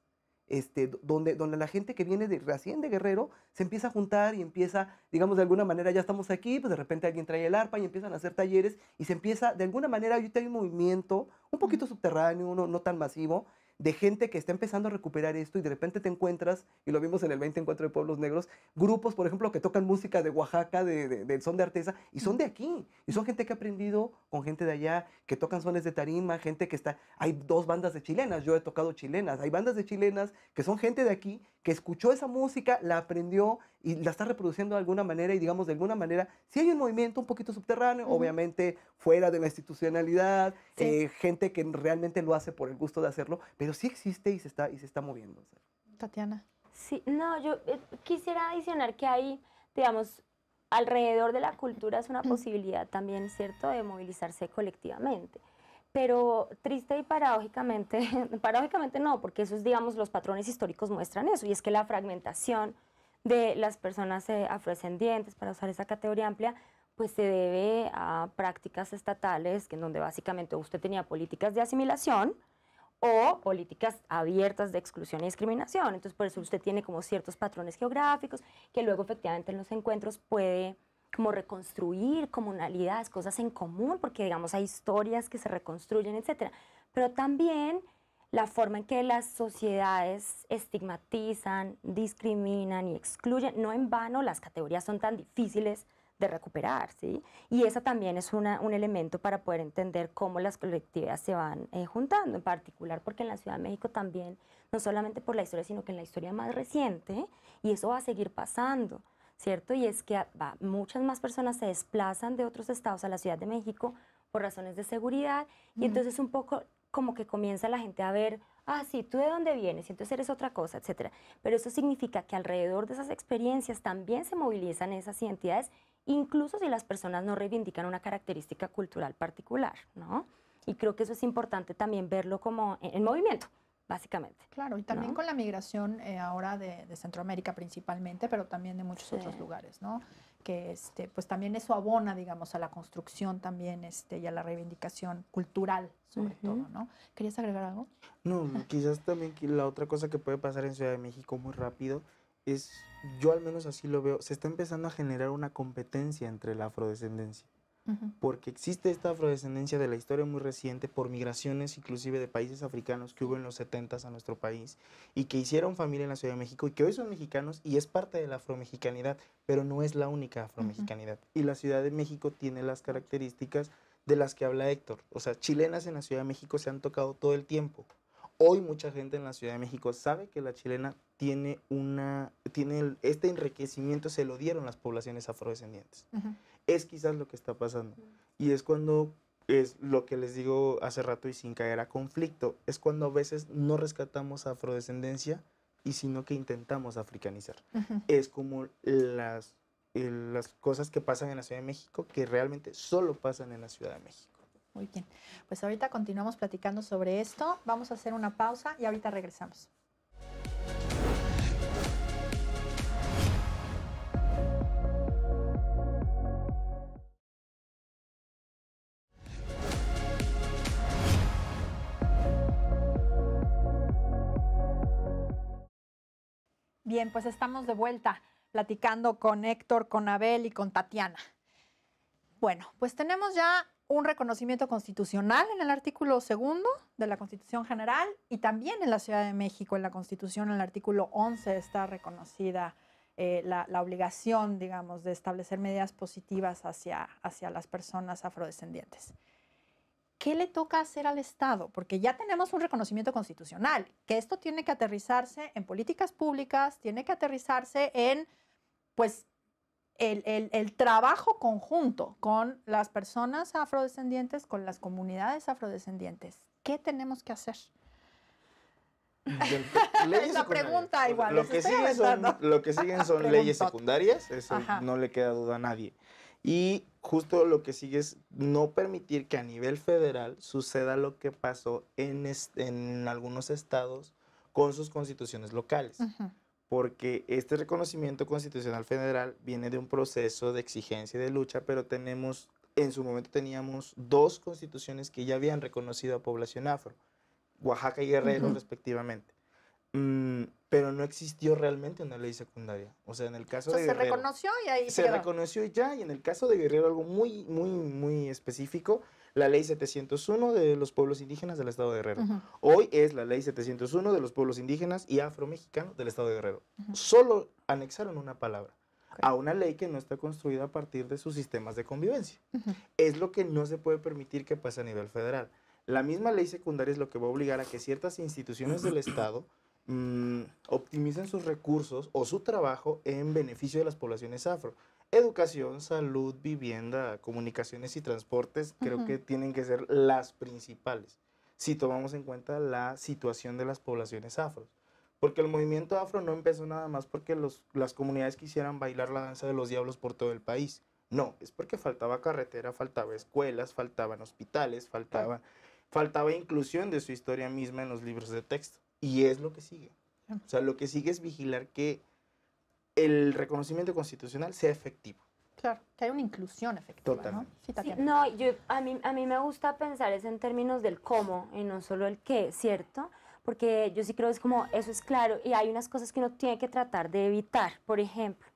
B: donde la gente que viene recién de Guerrero se empieza a juntar y empieza, digamos, de alguna manera, ya estamos aquí, pues de repente alguien trae el arpa y empiezan a hacer talleres, y se empieza, de alguna manera, ahorita hay un movimiento un poquito subterráneo, no tan masivo, de gente que está empezando a recuperar esto, y de repente te encuentras, y lo vimos en el 20 Encuentro de Pueblos Negros, grupos, por ejemplo, que tocan música de Oaxaca, del son de artesa, y son de aquí, y son gente que ha aprendido con gente de allá, que tocan sones de tarima, gente que hay 2 bandas de chilenas, yo he tocado chilenas, hay bandas de chilenas que son gente de aquí, que escuchó esa música, la aprendió y la está reproduciendo de alguna manera, y digamos, de alguna manera, sí hay un movimiento un poquito subterráneo, obviamente fuera de la institucionalidad, gente que realmente lo hace por el gusto de hacerlo, pero sí existe y se está moviendo. O sea.
A: Tatiana.
D: Sí, no, yo quisiera adicionar que hay, digamos, alrededor de la cultura es una posibilidad también, ¿cierto?, de movilizarse colectivamente. Pero triste y paradójicamente, paradójicamente no, porque esos, digamos, los patrones históricos muestran eso, y es que la fragmentación de las personas afrodescendientes, para usar esa categoría amplia, pues se debe a prácticas estatales, que en donde básicamente usted tenía políticas de asimilación o políticas abiertas de exclusión y discriminación. Entonces, por eso usted tiene como ciertos patrones geográficos que luego efectivamente en los encuentros puede como reconstruir comunalidades, cosas en común, porque digamos hay historias que se reconstruyen, etcétera. Pero también la forma en que las sociedades estigmatizan, discriminan y excluyen, no en vano las categorías son tan difíciles de recuperar, ¿sí? Y esa también es un elemento para poder entender cómo las colectividades se van juntando, en particular porque en la Ciudad de México también, no solamente por la historia, sino que en la historia más reciente, y eso va a seguir pasando, ¿cierto? Y es que muchas más personas se desplazan de otros estados a la Ciudad de México por razones de seguridad, y entonces un poco como que comienza la gente a ver, ah, sí, ¿tú de dónde vienes? Y entonces eres otra cosa, etcétera. Pero eso significa que alrededor de esas experiencias también se movilizan esas identidades, incluso si las personas no reivindican una característica cultural particular, ¿no? Y creo que eso es importante también verlo como en movimiento, básicamente.
A: Claro, y también
D: ¿no?
A: con la migración ahora de Centroamérica principalmente, pero también de muchos otros lugares, ¿no? Que pues también eso abona, digamos, a la construcción también y a la reivindicación cultural, sobre todo, ¿no? ¿Querías agregar algo?
C: No, quizás también la otra cosa que puede pasar en Ciudad de México muy rápido es, yo al menos así lo veo, se está empezando a generar una competencia entre la afrodescendencia. porque existe esta afrodescendencia de la historia muy reciente por migraciones inclusive de países africanos que hubo en los 70s a nuestro país y que hicieron familia en la Ciudad de México y que hoy son mexicanos y es parte de la afromexicanidad, pero no es la única afromexicanidad. Y la Ciudad de México tiene las características de las que habla Héctor. O sea, chilenas en la Ciudad de México se han tocado todo el tiempo. Hoy mucha gente en la Ciudad de México sabe que la chilena tiene este enriquecimiento, se lo dieron las poblaciones afrodescendientes. Es quizás lo que está pasando. Y es cuando, es lo que les digo hace rato y sin caer a conflicto, es cuando a veces no rescatamos afrodescendencia y sino que intentamos africanizar. Es como las cosas que pasan en la Ciudad de México que realmente solo pasan en la Ciudad de México.
A: Muy bien, pues ahorita continuamos platicando sobre esto. Vamos a hacer una pausa y ahorita regresamos. Bien, pues estamos de vuelta platicando con Héctor, con Abel y con Tatiana. Bueno, pues tenemos ya un reconocimiento constitucional en el artículo 2 de la Constitución General y también en la Ciudad de México, en la Constitución, en el artículo 11 está reconocida la obligación, digamos, de establecer medidas positivas hacia las personas afrodescendientes. ¿Qué le toca hacer al Estado? Porque ya tenemos un reconocimiento constitucional, que esto tiene que aterrizarse en políticas públicas, tiene que aterrizarse en, pues, el trabajo conjunto con las personas afrodescendientes, con las comunidades afrodescendientes. ¿Qué tenemos que hacer?
C: La
A: pregunta igual.
C: Lo que siguen son leyes secundarias, eso no le queda duda a nadie. Y justo lo que sigue es no permitir que a nivel federal suceda lo que pasó en algunos estados con sus constituciones locales. Porque este reconocimiento constitucional federal viene de un proceso de exigencia y de lucha, pero en su momento teníamos 2 constituciones que ya habían reconocido a población afro, Oaxaca y Guerrero respectivamente. Pero no existió realmente una ley secundaria. O sea, en el caso de Guerrero...
A: Se reconoció y ahí
C: se reconoció ya, y en el caso de Guerrero algo muy, muy, muy específico, la ley 701 de los pueblos indígenas del estado de Guerrero. Hoy es la ley 701 de los pueblos indígenas y afromexicanos del estado de Guerrero. Solo anexaron una palabra a una ley que no está construida a partir de sus sistemas de convivencia. Es lo que no se puede permitir que pase a nivel federal. La misma ley secundaria es lo que va a obligar a que ciertas instituciones del estado optimicen sus recursos o su trabajo en beneficio de las poblaciones afro. Educación, salud, vivienda, comunicaciones y transportes creo que tienen que ser las principales si tomamos en cuenta la situación de las poblaciones afro. Porque el movimiento afro no empezó nada más porque las comunidades quisieran bailar la danza de los diablos por todo el país. No, es porque faltaba carretera, faltaba escuelas, faltaban hospitales, faltaba inclusión de su historia misma en los libros de texto. Y es lo que sigue. O sea, lo que sigue es vigilar que el reconocimiento constitucional sea efectivo.
A: Claro, que haya una inclusión efectiva.
C: Totalmente.
A: ¿No? Sí, Tatiana.
D: Sí, no, a mí me gusta pensar es en términos del cómo y no solo el qué, ¿cierto? Porque yo sí creo es como, eso es claro, y hay unas cosas que uno tiene que tratar de evitar. Por ejemplo,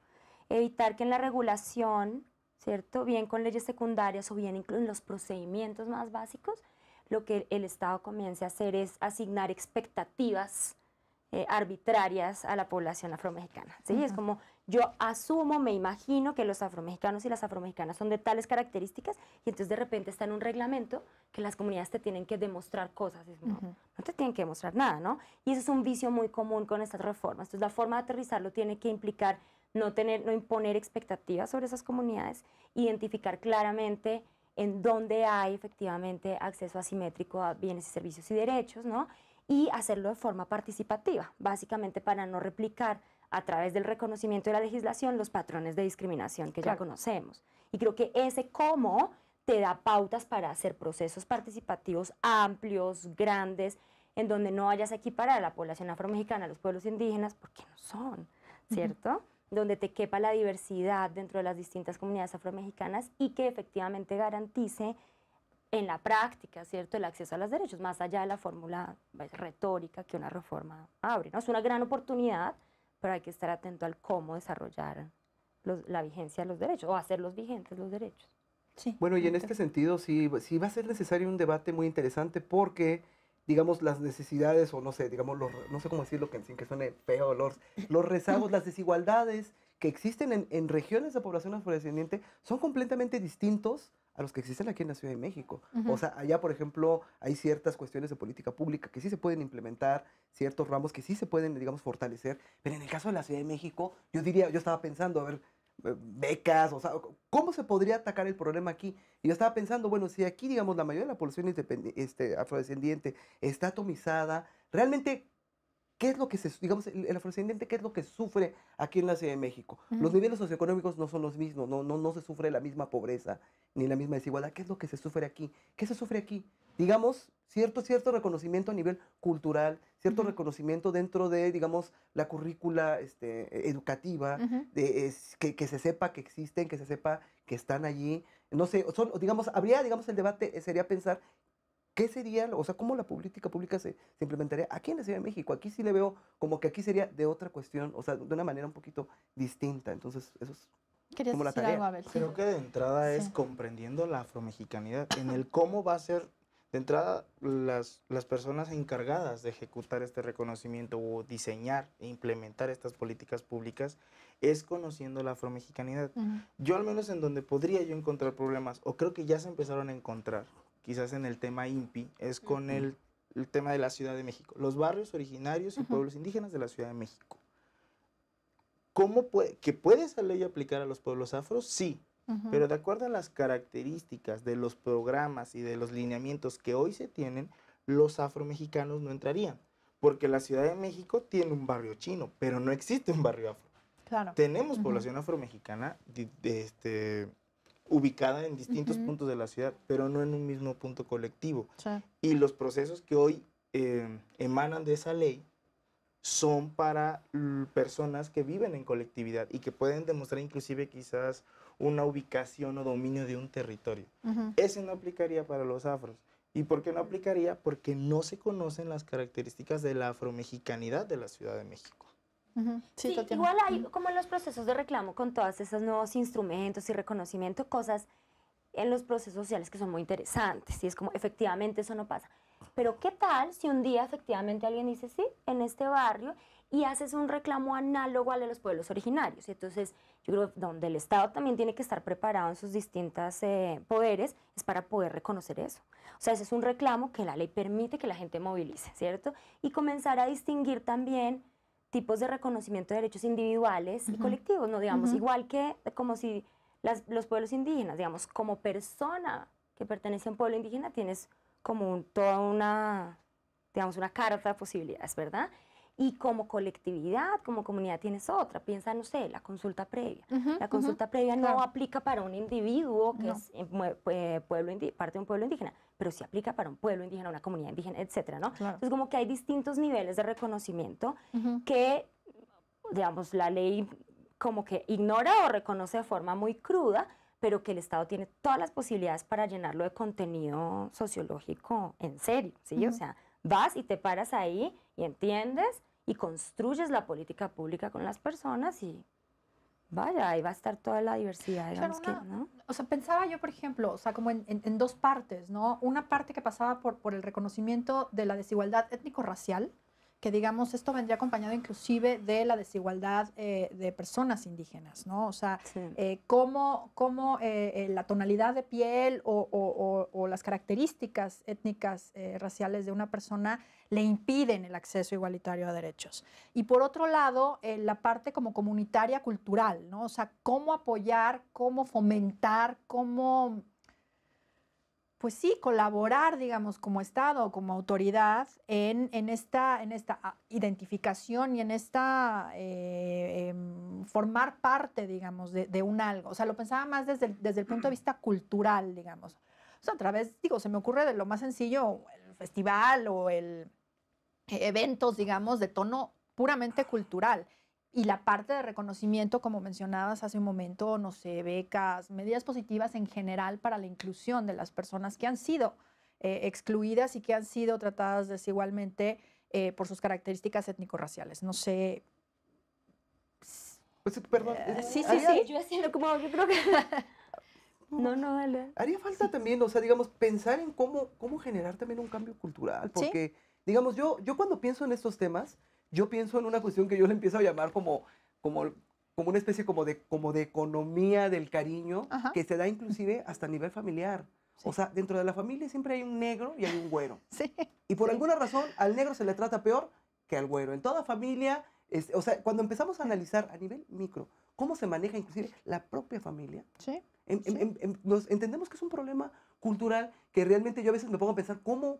D: evitar que en la regulación, ¿cierto? Bien con leyes secundarias o bien incluso en los procedimientos más básicos, lo que el Estado comience a hacer es asignar expectativas arbitrarias a la población afromexicana, ¿sí? Es como, yo asumo, me imagino que los afromexicanos y las afromexicanas son de tales características y entonces de repente está en un reglamento que las comunidades te tienen que demostrar cosas, no te tienen que demostrar nada, ¿no? Y eso es un vicio muy común con estas reformas. Entonces la forma de aterrizarlo tiene que implicar no imponer expectativas sobre esas comunidades, identificar claramente en dónde hay efectivamente acceso asimétrico a bienes y servicios y derechos, ¿no? Y hacerlo de forma participativa, básicamente para no replicar a través del reconocimiento de la legislación los patrones de discriminación que ya conocemos. Y creo que ese cómo te da pautas para hacer procesos participativos amplios, grandes, en donde no vayas a equiparar a la población afromexicana a los pueblos indígenas, porque no son, ¿cierto? Donde te quepa la diversidad dentro de las distintas comunidades afromexicanas y que efectivamente garantice en la práctica, ¿cierto?, el acceso a los derechos, más allá de la fórmula retórica que una reforma abre, ¿no? Es una gran oportunidad, pero hay que estar atento al cómo desarrollar la vigencia de los derechos o hacerlos vigentes los derechos.
A: Sí.
B: Bueno, y en este sentido sí va a ser necesario un debate muy interesante porque, digamos, las necesidades, o no sé, digamos, no sé cómo decirlo sin que suene feo, los rezagos, las desigualdades que existen en regiones de población afrodescendiente son completamente distintos a los que existen aquí en la Ciudad de México.
A: Ujú.
B: O sea, allá, por ejemplo, hay ciertas cuestiones de política pública que sí se pueden implementar, ciertos ramos que sí se pueden, digamos, fortalecer, pero en el caso de la Ciudad de México, yo estaba pensando, a ver, becas, o sea, ¿cómo se podría atacar el problema aquí? Y yo estaba pensando, bueno, si aquí, digamos, la mayoría de la población afrodescendiente está atomizada, realmente, ¿qué es lo que digamos, el afrodescendiente, qué es lo que sufre aquí en la Ciudad de México? Los niveles socioeconómicos no son los mismos, no se sufre la misma pobreza ni la misma desigualdad. ¿Qué es lo que se sufre aquí? ¿Qué se sufre aquí? Digamos, cierto reconocimiento a nivel cultural, cierto reconocimiento dentro de, digamos, la currícula educativa, que se sepa que existen, que se sepa que están allí. No sé, digamos, digamos, el debate sería pensar ¿qué sería, o sea, cómo la política pública se implementaría aquí en la Ciudad de México? Aquí sí le veo como que aquí sería de otra cuestión, o sea, de una manera un poquito distinta. Entonces, eso es
A: ¿Querías
B: como la
A: decir
B: tarea.
A: algo, Abel? Sí.
C: Creo que de entrada es
A: Sí.
C: comprendiendo la afromexicanidad, en el cómo va a ser, de entrada, las personas encargadas de ejecutar este reconocimiento o diseñar e implementar estas políticas públicas, es conociendo la afromexicanidad. Yo al menos en donde podría yo encontrar problemas, o creo que ya se empezaron a encontrar, quizás en el tema INPI, es con el tema de la Ciudad de México, los barrios originarios y pueblos indígenas de la Ciudad de México. ¿Que puede esa ley aplicar a los pueblos afros? Sí, pero de acuerdo a las características de los programas y de los lineamientos que hoy se tienen, los afromexicanos no entrarían, porque la Ciudad de México tiene un barrio chino, pero no existe un barrio afro.
A: Claro.
C: Tenemos población afromexicana ubicada en distintos puntos de la ciudad, pero no en un mismo punto colectivo.
A: Sí.
C: Y los procesos que hoy emanan de esa ley son para personas que viven en colectividad y que pueden demostrar inclusive quizás una ubicación o dominio de un territorio. Ese no aplicaría para los afros. ¿Y por qué no aplicaría? Porque no se conocen las características de la afromexicanidad de la Ciudad de México.
A: Sí,
D: Sí,
A: Tatiana.
D: igual hay como en los procesos de reclamo con todos esos nuevos instrumentos y reconocimiento, cosas en los procesos sociales que son muy interesantes y es como efectivamente eso no pasa. Pero ¿qué tal si un día efectivamente alguien dice sí, en este barrio y haces un reclamo análogo al de los pueblos originarios? Y entonces yo creo que donde el Estado también tiene que estar preparado en sus distintos poderes es para poder reconocer eso. O sea, ese es un reclamo que la ley permite que la gente movilice, ¿cierto? Y comenzar a distinguir también tipos de reconocimiento de derechos individuales y colectivos, ¿no? Digamos, igual que como si los pueblos indígenas, digamos, como persona que pertenece a un pueblo indígena, tienes como toda una, digamos, una carta de posibilidades, ¿verdad? Y como colectividad, como comunidad tienes otra. Piensa, no sé, la consulta previa. La consulta previa no aplica para un individuo que es parte de un pueblo indígena, pero sí aplica para un pueblo indígena, una comunidad indígena, etcétera, ¿no?
A: Claro.
D: Entonces, como que hay distintos niveles de reconocimiento que, digamos, la ley como que ignora o reconoce de forma muy cruda, pero que el Estado tiene todas las posibilidades para llenarlo de contenido sociológico en serio, ¿sí? O sea, vas y te paras ahí y entiendes y construyes la política pública con las personas y vaya, ahí va a estar toda la diversidad, digamos
A: Claro,
D: que, ¿no?
A: O sea, pensaba yo, por ejemplo, o sea, como en dos partes, ¿no? Una parte que pasaba por el reconocimiento de la desigualdad étnico-racial, que digamos, esto vendría acompañado inclusive de la desigualdad de personas indígenas, ¿no? O sea,
D: Sí.
A: cómo la tonalidad de piel o las características étnicas raciales de una persona le impiden el acceso igualitario a derechos. Y por otro lado, la parte como comunitaria cultural, ¿no? O sea, cómo apoyar, cómo fomentar, cómo, pues sí, colaborar, digamos, como Estado o como autoridad en esta identificación y en esta formar parte, digamos, de un algo. O sea, lo pensaba más desde el punto de vista cultural, digamos. O sea, a través, digo, se me ocurre de lo más sencillo, el festival o el eventos, digamos, de tono puramente cultural. Y la parte de reconocimiento, como mencionabas hace un momento, no sé, becas, medidas positivas en general para la inclusión de las personas que han sido excluidas y que han sido tratadas desigualmente por sus características étnico-raciales. No sé.
B: Pues, perdón.
A: Sí,
D: Yo haciendo como, yo creo que No, dale.
B: Haría falta también, o sea, digamos, pensar en cómo generar también un cambio cultural, porque, digamos, yo cuando pienso en estos temas, yo pienso en una cuestión que yo le empiezo a llamar como una especie como de economía del cariño,
A: Ajá.
B: que se da inclusive hasta a nivel familiar.
A: Sí.
B: O sea, dentro de la familia siempre hay un negro y hay un güero.
A: Sí.
B: Y por alguna razón al negro se le trata peor que al güero. En toda familia, o sea, cuando empezamos a analizar a nivel micro cómo se maneja inclusive la propia familia,
A: Sí.
B: nos entendemos que es un problema cultural que realmente yo a veces me pongo a pensar cómo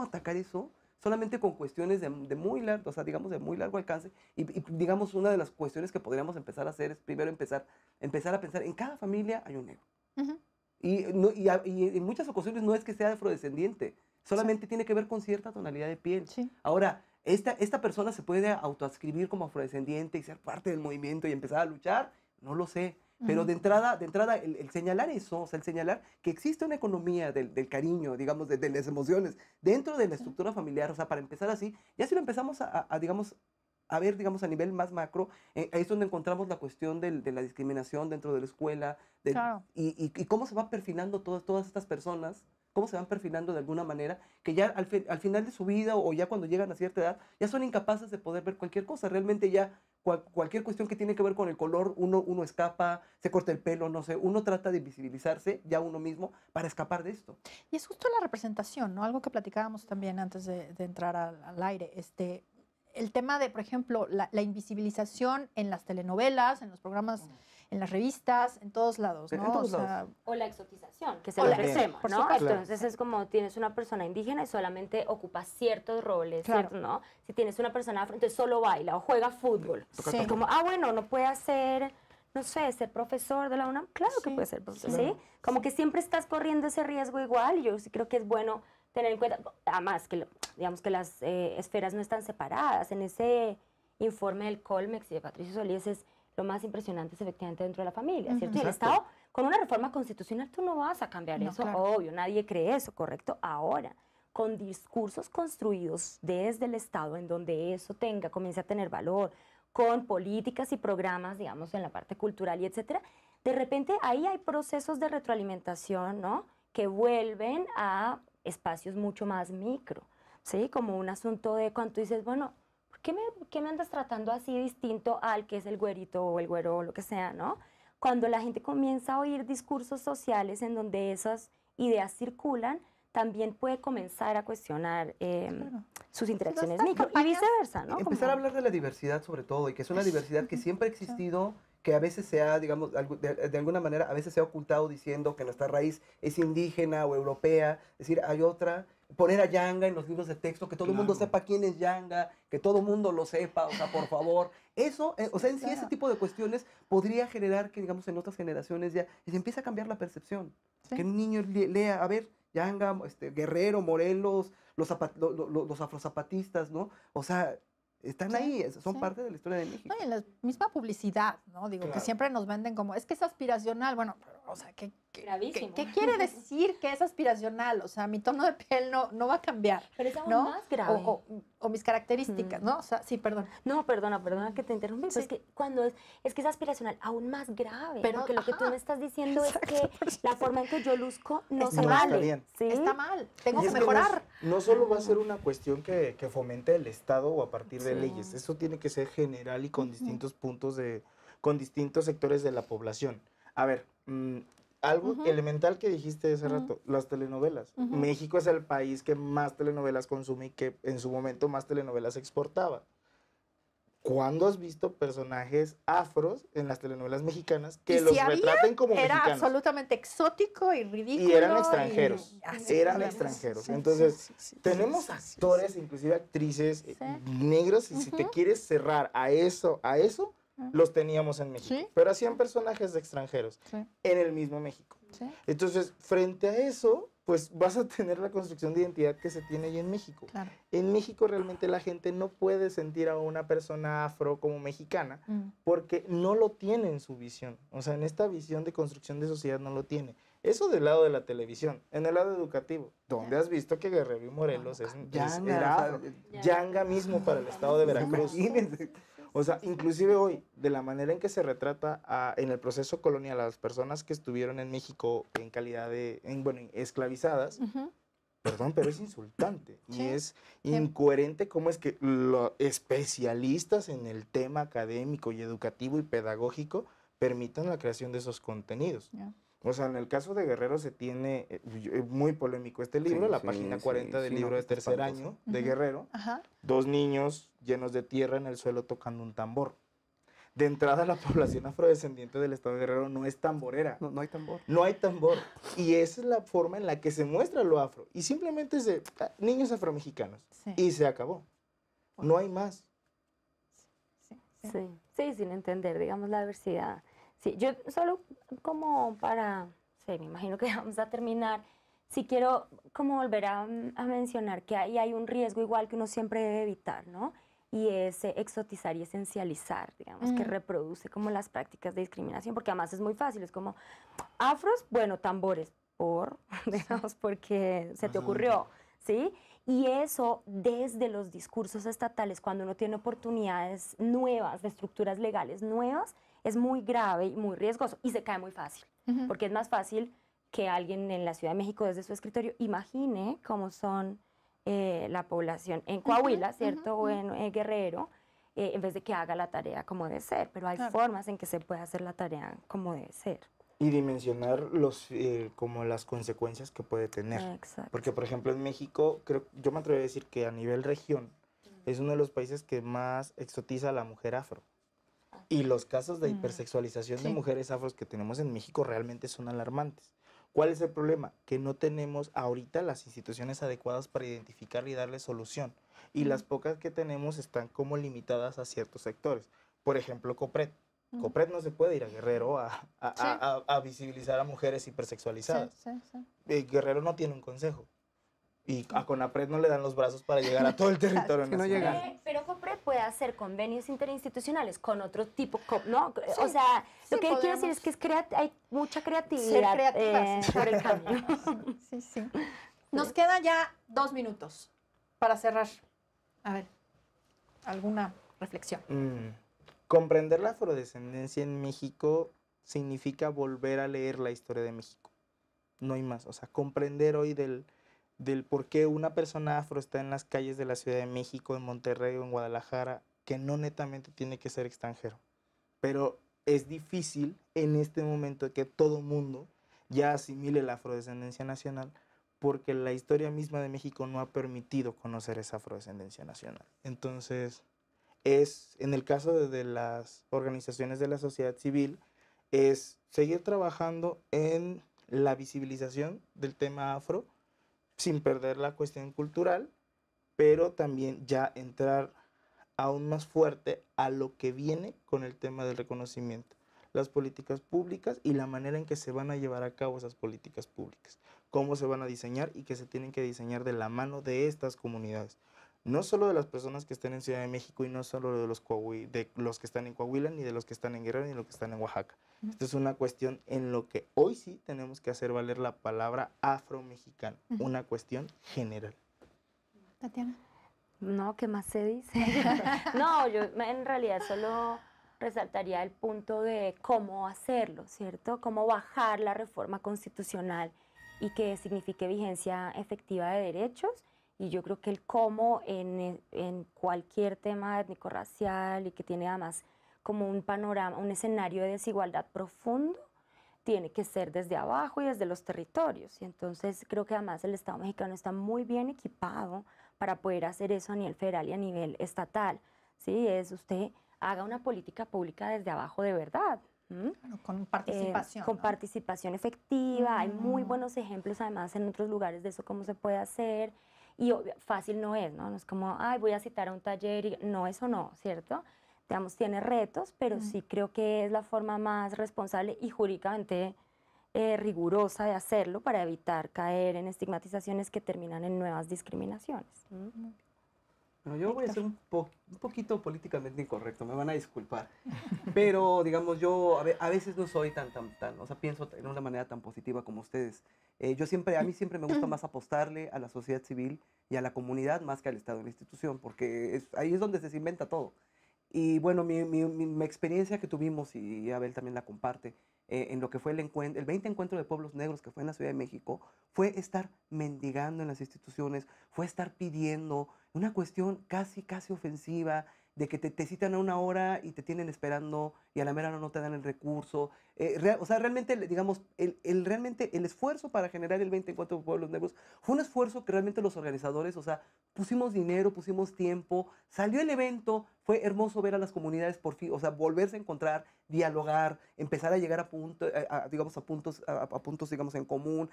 B: atacar eso solamente con cuestiones de muy largo, o sea, digamos, de muy largo alcance. Y digamos, una de las cuestiones que podríamos empezar a hacer es primero empezar a pensar, en cada familia hay un negro.
A: Ujú.
B: Y en muchas ocasiones no es que sea afrodescendiente, solamente tiene que ver con cierta tonalidad de piel.
A: Sí.
B: Ahora, esta persona se puede autoadscribir como afrodescendiente y ser parte del movimiento y empezar a luchar, no lo sé. Pero
A: Ujú.
B: de entrada el señalar eso, o sea, el señalar que existe una economía del cariño, digamos, de las emociones dentro de la estructura familiar, o sea, para empezar así, ya si lo empezamos digamos, a ver, digamos, a nivel más macro, ahí es donde encontramos la cuestión de la discriminación dentro de la escuela,
A: Claro.
B: y cómo se va perfilando todas estas personas, cómo se van perfilando de alguna manera, que ya al final de su vida o ya cuando llegan a cierta edad, ya son incapaces de poder ver cualquier cosa. Realmente ya cualquier cuestión que tiene que ver con el color, uno escapa, se corta el pelo, no sé, uno trata de visibilizarse ya uno mismo para escapar de esto.
A: Y es justo la representación, ¿no? Algo que platicábamos también antes de entrar al aire. El tema de, por ejemplo, la invisibilización en las telenovelas, en los programas, en las revistas, en todos lados,
B: En
A: ¿no?
B: todos lados.
D: O la exotización, que es
A: O
D: el
A: la-
D: otro extremo,
A: por
D: ¿no?
A: supuesto.
D: Entonces es como tienes una persona indígena y solamente ocupa ciertos roles,
A: Claro.
D: ¿cierto? ¿No? Si tienes una persona afro, entonces solo baila o juega fútbol.
A: Sí.
D: Es como, bueno, no puede hacer, no sé, ser profesor de la UNAM. Claro que
A: Sí,
D: puede ser profesor,
B: claro.
D: ¿sí? Como que siempre estás corriendo ese riesgo igual y yo sí creo que es bueno tener en cuenta, además que digamos que las esferas no están separadas. En ese informe del Colmex y de Patricio Solís es lo más impresionante es efectivamente dentro de la familia,
A: Ujú.
D: ¿cierto? Y el
B: Exacto.
D: Estado, con una reforma constitucional, tú no vas a cambiar
A: No,
D: eso,
A: claro.
D: obvio, nadie cree eso, ¿correcto? Ahora, con discursos construidos desde el Estado, en donde eso comience a tener valor, con políticas y programas, digamos, en la parte cultural y etcétera, de repente ahí hay procesos de retroalimentación, ¿no? Que vuelven a espacios mucho más micro, ¿sí? Como un asunto de cuando tú dices, bueno, ¿por qué me andas tratando así distinto al que es el güerito o el güero o lo que sea, ¿no? Cuando la gente comienza a oír discursos sociales en donde esas ideas circulan, también puede comenzar a cuestionar
A: Claro.
D: sus interacciones
A: estas
D: micro y
A: campañas-
D: viceversa, ¿no?
B: Empezar a
D: Como-
B: hablar de la diversidad sobre todo, y que es una diversidad que siempre ha existido, que a veces se ha, digamos, de alguna manera, a veces se ha ocultado diciendo que nuestra raíz es indígena o europea, es decir, hay otra, poner a Yanga en los libros de texto, que todo el mundo
C: Claro.
B: sepa quién es Yanga, que todo el mundo lo sepa, o sea, por favor, eso, o sea, en sí ese
A: Claro.
B: tipo de cuestiones podría generar que, digamos, en otras generaciones ya se empiece a cambiar la percepción,
A: Sí.
B: que un niño lea, a ver, Yanga, Guerrero, Morelos, los afrozapatistas, ¿no? O sea, están
A: Sí,
B: ahí, son
A: sí.
B: parte de la historia de México.
A: No, y en la misma publicidad, ¿no? Digo, que
C: Claro.
A: siempre nos venden como, es que es aspiracional. Bueno, pero, o sea, ¿qué
D: Gravísimo.
A: quiere decir que es aspiracional? O sea, mi tono de piel no va a cambiar,
D: Pero es aún
A: ¿no?
D: más grave.
A: O mis características, ¿no? O sea, sí, perdón.
D: No, perdona que te interrumpí,
A: Sí.
D: pero es que cuando es que es aspiracional, aún más grave,
A: Pero,
D: porque lo que tú
A: ajá,
D: me estás diciendo es que
A: exacto, por
D: la forma en que yo luzco no
A: Está
D: se
A: mal.
D: vale.
C: Está bien.
D: ¿sí?
A: Está mal, tengo
C: Y
A: que
C: es que
A: mejorar.
C: no solo va a ser una cuestión que fomente el Estado o a partir de
D: Sí.
C: leyes, eso tiene que ser general y con
A: Ujú.
C: distintos con distintos sectores de la población. A ver, algo
A: Ujú.
C: elemental que dijiste hace
A: Ujú.
C: rato, las telenovelas.
A: Ujú.
C: México es el país que más telenovelas consume y que en su momento más telenovelas exportaba. ¿Cuándo has visto personajes afros en las telenovelas mexicanas que
A: Y
C: los
A: si había,
C: retraten como
A: Era
C: mexicanos?
A: absolutamente exótico y ridículo.
C: Y eran extranjeros.
A: así,
C: Eran
A: digamos.
C: extranjeros.
A: Sí,
C: Entonces,
A: sí, sí, sí,
C: tenemos
A: sí, sí,
C: actores,
A: sí.
C: inclusive actrices
A: Sí.
C: negros, y si te
A: Ujú.
C: quieres cerrar a eso,
A: Ujú.
C: los teníamos en México.
A: Sí.
C: Pero hacían personajes de extranjeros
A: Sí,
C: en el mismo México.
A: sí,
C: Entonces, frente a eso, pues vas a tener la construcción de identidad que se tiene ahí en México.
A: claro.
C: En México realmente la gente no puede sentir a una persona afro como mexicana
A: Mm.
C: porque no lo tiene en su visión. O sea, en esta visión de construcción de sociedad no lo tiene. Eso del lado de la televisión. En el lado educativo, ¿dónde has visto que Guerrero y Morelos
B: Yanga,
C: era
B: o sea,
C: afro? Yanga mismo para el estado de Veracruz.
B: Imagínense.
C: O sea, inclusive hoy, de la manera en que se retrata en el proceso colonial a las personas que estuvieron en México en calidad de, bueno, esclavizadas, perdón, pero es insultante y es incoherente cómo es que los especialistas en el tema académico y educativo y pedagógico permitan la creación de esos contenidos. O sea, en el caso de Guerrero se tiene, muy polémico este libro, la página 40 del libro de tercer año de Guerrero, 2 niños llenos de tierra en el suelo tocando un tambor. De entrada, la población afrodescendiente del estado de Guerrero no es tamborera.
B: No hay tambor.
C: No hay tambor. Y esa es la forma en la que se muestra lo afro. Y simplemente es de niños afromexicanos. Y se acabó. No hay más.
D: Sí, sin entender, digamos, la diversidad. Sí, yo solo como para, me imagino que vamos a terminar, sí quiero como volver a mencionar que ahí hay un riesgo igual que uno siempre debe evitar, ¿no? Y es exotizar y esencializar, digamos, que reproduce como las prácticas de discriminación, porque además es muy fácil, es como, afros, bueno, tambores, digamos, porque se te ocurrió, ¿sí? Y eso desde los discursos estatales, cuando uno tiene oportunidades nuevas, de estructuras legales nuevas, es muy grave y muy riesgoso y se cae muy fácil, porque es más fácil que alguien en la Ciudad de México desde su escritorio imagine cómo son la población en Coahuila, ¿cierto? O en Guerrero, en vez de que haga la tarea como debe ser, pero hay formas en que se puede hacer la tarea como debe ser.
C: Y dimensionar como las consecuencias que puede tener.
D: Exacto.
C: Porque, por ejemplo, en México, yo me atrevo a decir que a nivel región, es uno de los países que más exotiza a la mujer afro. Y los casos de hipersexualización de mujeres afros que tenemos en México realmente son alarmantes. ¿Cuál es el problema? Que no tenemos ahorita las instituciones adecuadas para identificar y darle solución. Y las pocas que tenemos están como limitadas a ciertos sectores. Por ejemplo, COPRED. COPRED no se puede ir a Guerrero a visibilizar a mujeres hipersexualizadas. Guerrero no tiene un consejo. Y a CONAPRED no le dan los brazos para llegar a todo el territorio nacional.
D: Pero COPRED puede hacer convenios interinstitucionales con otro tipo, ¿no? O sea, lo que quiero decir es que hay mucha creatividad por el camino.
A: Nos queda ya 2 minutos para cerrar. A ver, ¿alguna reflexión?
C: Comprender la afrodescendencia en México significa volver a leer la historia de México. No hay más. O sea, comprender hoy del por qué una persona afro está en las calles de la Ciudad de México, en Monterrey o en Guadalajara, que no netamente tiene que ser extranjero. Pero es difícil en este momento que todo mundo ya asimile la afrodescendencia nacional, porque la historia misma de México no ha permitido conocer esa afrodescendencia nacional. Entonces, en el caso de las organizaciones de la sociedad civil, es seguir trabajando en la visibilización del tema afro, sin perder la cuestión cultural, pero también ya entrar aún más fuerte a lo que viene con el tema del reconocimiento, las políticas públicas y la manera en que se van a llevar a cabo esas políticas públicas, cómo se van a diseñar y que se tienen que diseñar de la mano de estas comunidades, no solo de las personas que están en Ciudad de México y no solo de los que están en Coahuila, ni de los que están en Guerrero, ni de los que están en Oaxaca. Esto es una cuestión en lo que hoy sí tenemos que hacer valer la palabra afromexicano, una cuestión general.
A: Tatiana.
D: No, ¿qué más se dice? No, yo en realidad solo resaltaría el punto de cómo hacerlo, ¿cierto? Cómo bajar la reforma constitucional y que signifique vigencia efectiva de derechos. Y yo creo que el cómo en cualquier tema étnico-racial y que tiene además como un panorama, un escenario de desigualdad profundo, tiene que ser desde abajo y desde los territorios. Y entonces creo que además el Estado mexicano está muy bien equipado para poder hacer eso a nivel federal y a nivel estatal. ¿Sí? Es usted haga una política pública desde abajo de verdad.
A: Claro, con participación.
D: Con participación efectiva. Hay muy buenos ejemplos además en otros lugares de eso, cómo se puede hacer. Y fácil no es, ¿no? No es como, ay, voy a citar a un taller y no, eso no, ¿cierto? Digamos, tiene retos, pero sí creo que es la forma más responsable y jurídicamente rigurosa de hacerlo para evitar caer en estigmatizaciones que terminan en nuevas discriminaciones.
B: Bueno, yo voy a ser un poquito políticamente incorrecto, me van a disculpar. Pero, digamos, yo a veces no soy o sea, pienso de una manera tan positiva como ustedes. A mí siempre me gusta más apostarle a la sociedad civil y a la comunidad más que al Estado y la institución, porque ahí es donde se inventa todo. Y bueno, mi experiencia que tuvimos, y Abel también la comparte, en lo que fue el 20 Encuentro de Pueblos Negros que fue en la Ciudad de México, fue estar mendigando en las instituciones, fue estar pidiendo, una cuestión casi ofensiva, de que te citan a una hora y te tienen esperando y a la mera hora no te dan el recurso. O sea, realmente, digamos, realmente el esfuerzo para generar el 20 Encuentro de Pueblos Negros fue un esfuerzo que realmente los organizadores, o sea, pusimos dinero, pusimos tiempo, salió el evento, fue hermoso ver a las comunidades por fin, o sea, volverse a encontrar, dialogar, empezar a llegar a puntos, digamos, a puntos, digamos, en común,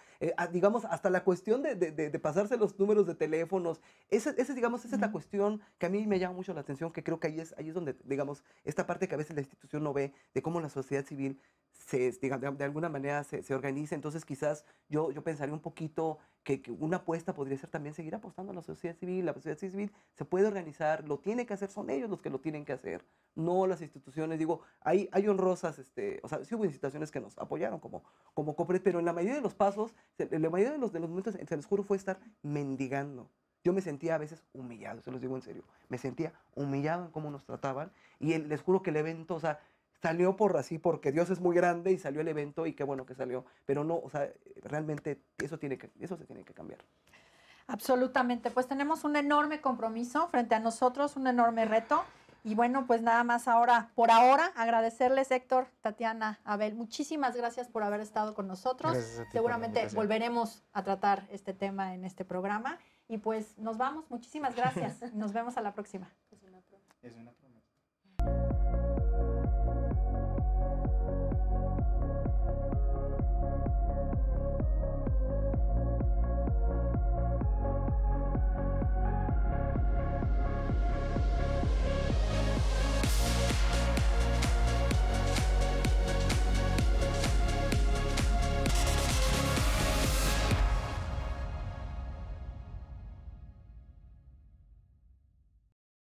B: digamos, hasta la cuestión de pasarse los números de teléfonos. Digamos, esa es la cuestión que a mí me llama mucho la atención, que creo que ahí es donde, digamos, esta parte que a veces la institución no ve, de cómo la sociedad civil de alguna manera se organiza. Entonces, quizás yo pensaría un poquito que una apuesta podría ser también seguir apostando a la sociedad civil. La sociedad civil se puede organizar, lo tiene que hacer, son ellos los que lo tienen que hacer, no las instituciones. Digo, hay honrosas, o sea, sí hubo instituciones que nos apoyaron como COPRED, pero en la mayoría de los pasos, en la mayoría de los momentos, se les juro, fue estar mendigando. Yo me sentía a veces humillado, se los digo en serio, me sentía humillado en cómo nos trataban, y les juro que el evento, o sea, salió porque Dios es muy grande y salió el evento y qué bueno que salió, pero no, o sea, realmente eso se tiene que cambiar.
A: Absolutamente, pues tenemos un enorme compromiso frente a nosotros, un enorme reto. Y bueno, pues nada más por ahora, agradecerles, Héctor, Tatiana, Abel, muchísimas gracias por haber estado con nosotros. Seguramente volveremos a tratar este tema en este programa. Y pues nos vamos, muchísimas gracias. Nos vemos a la próxima.
C: Es una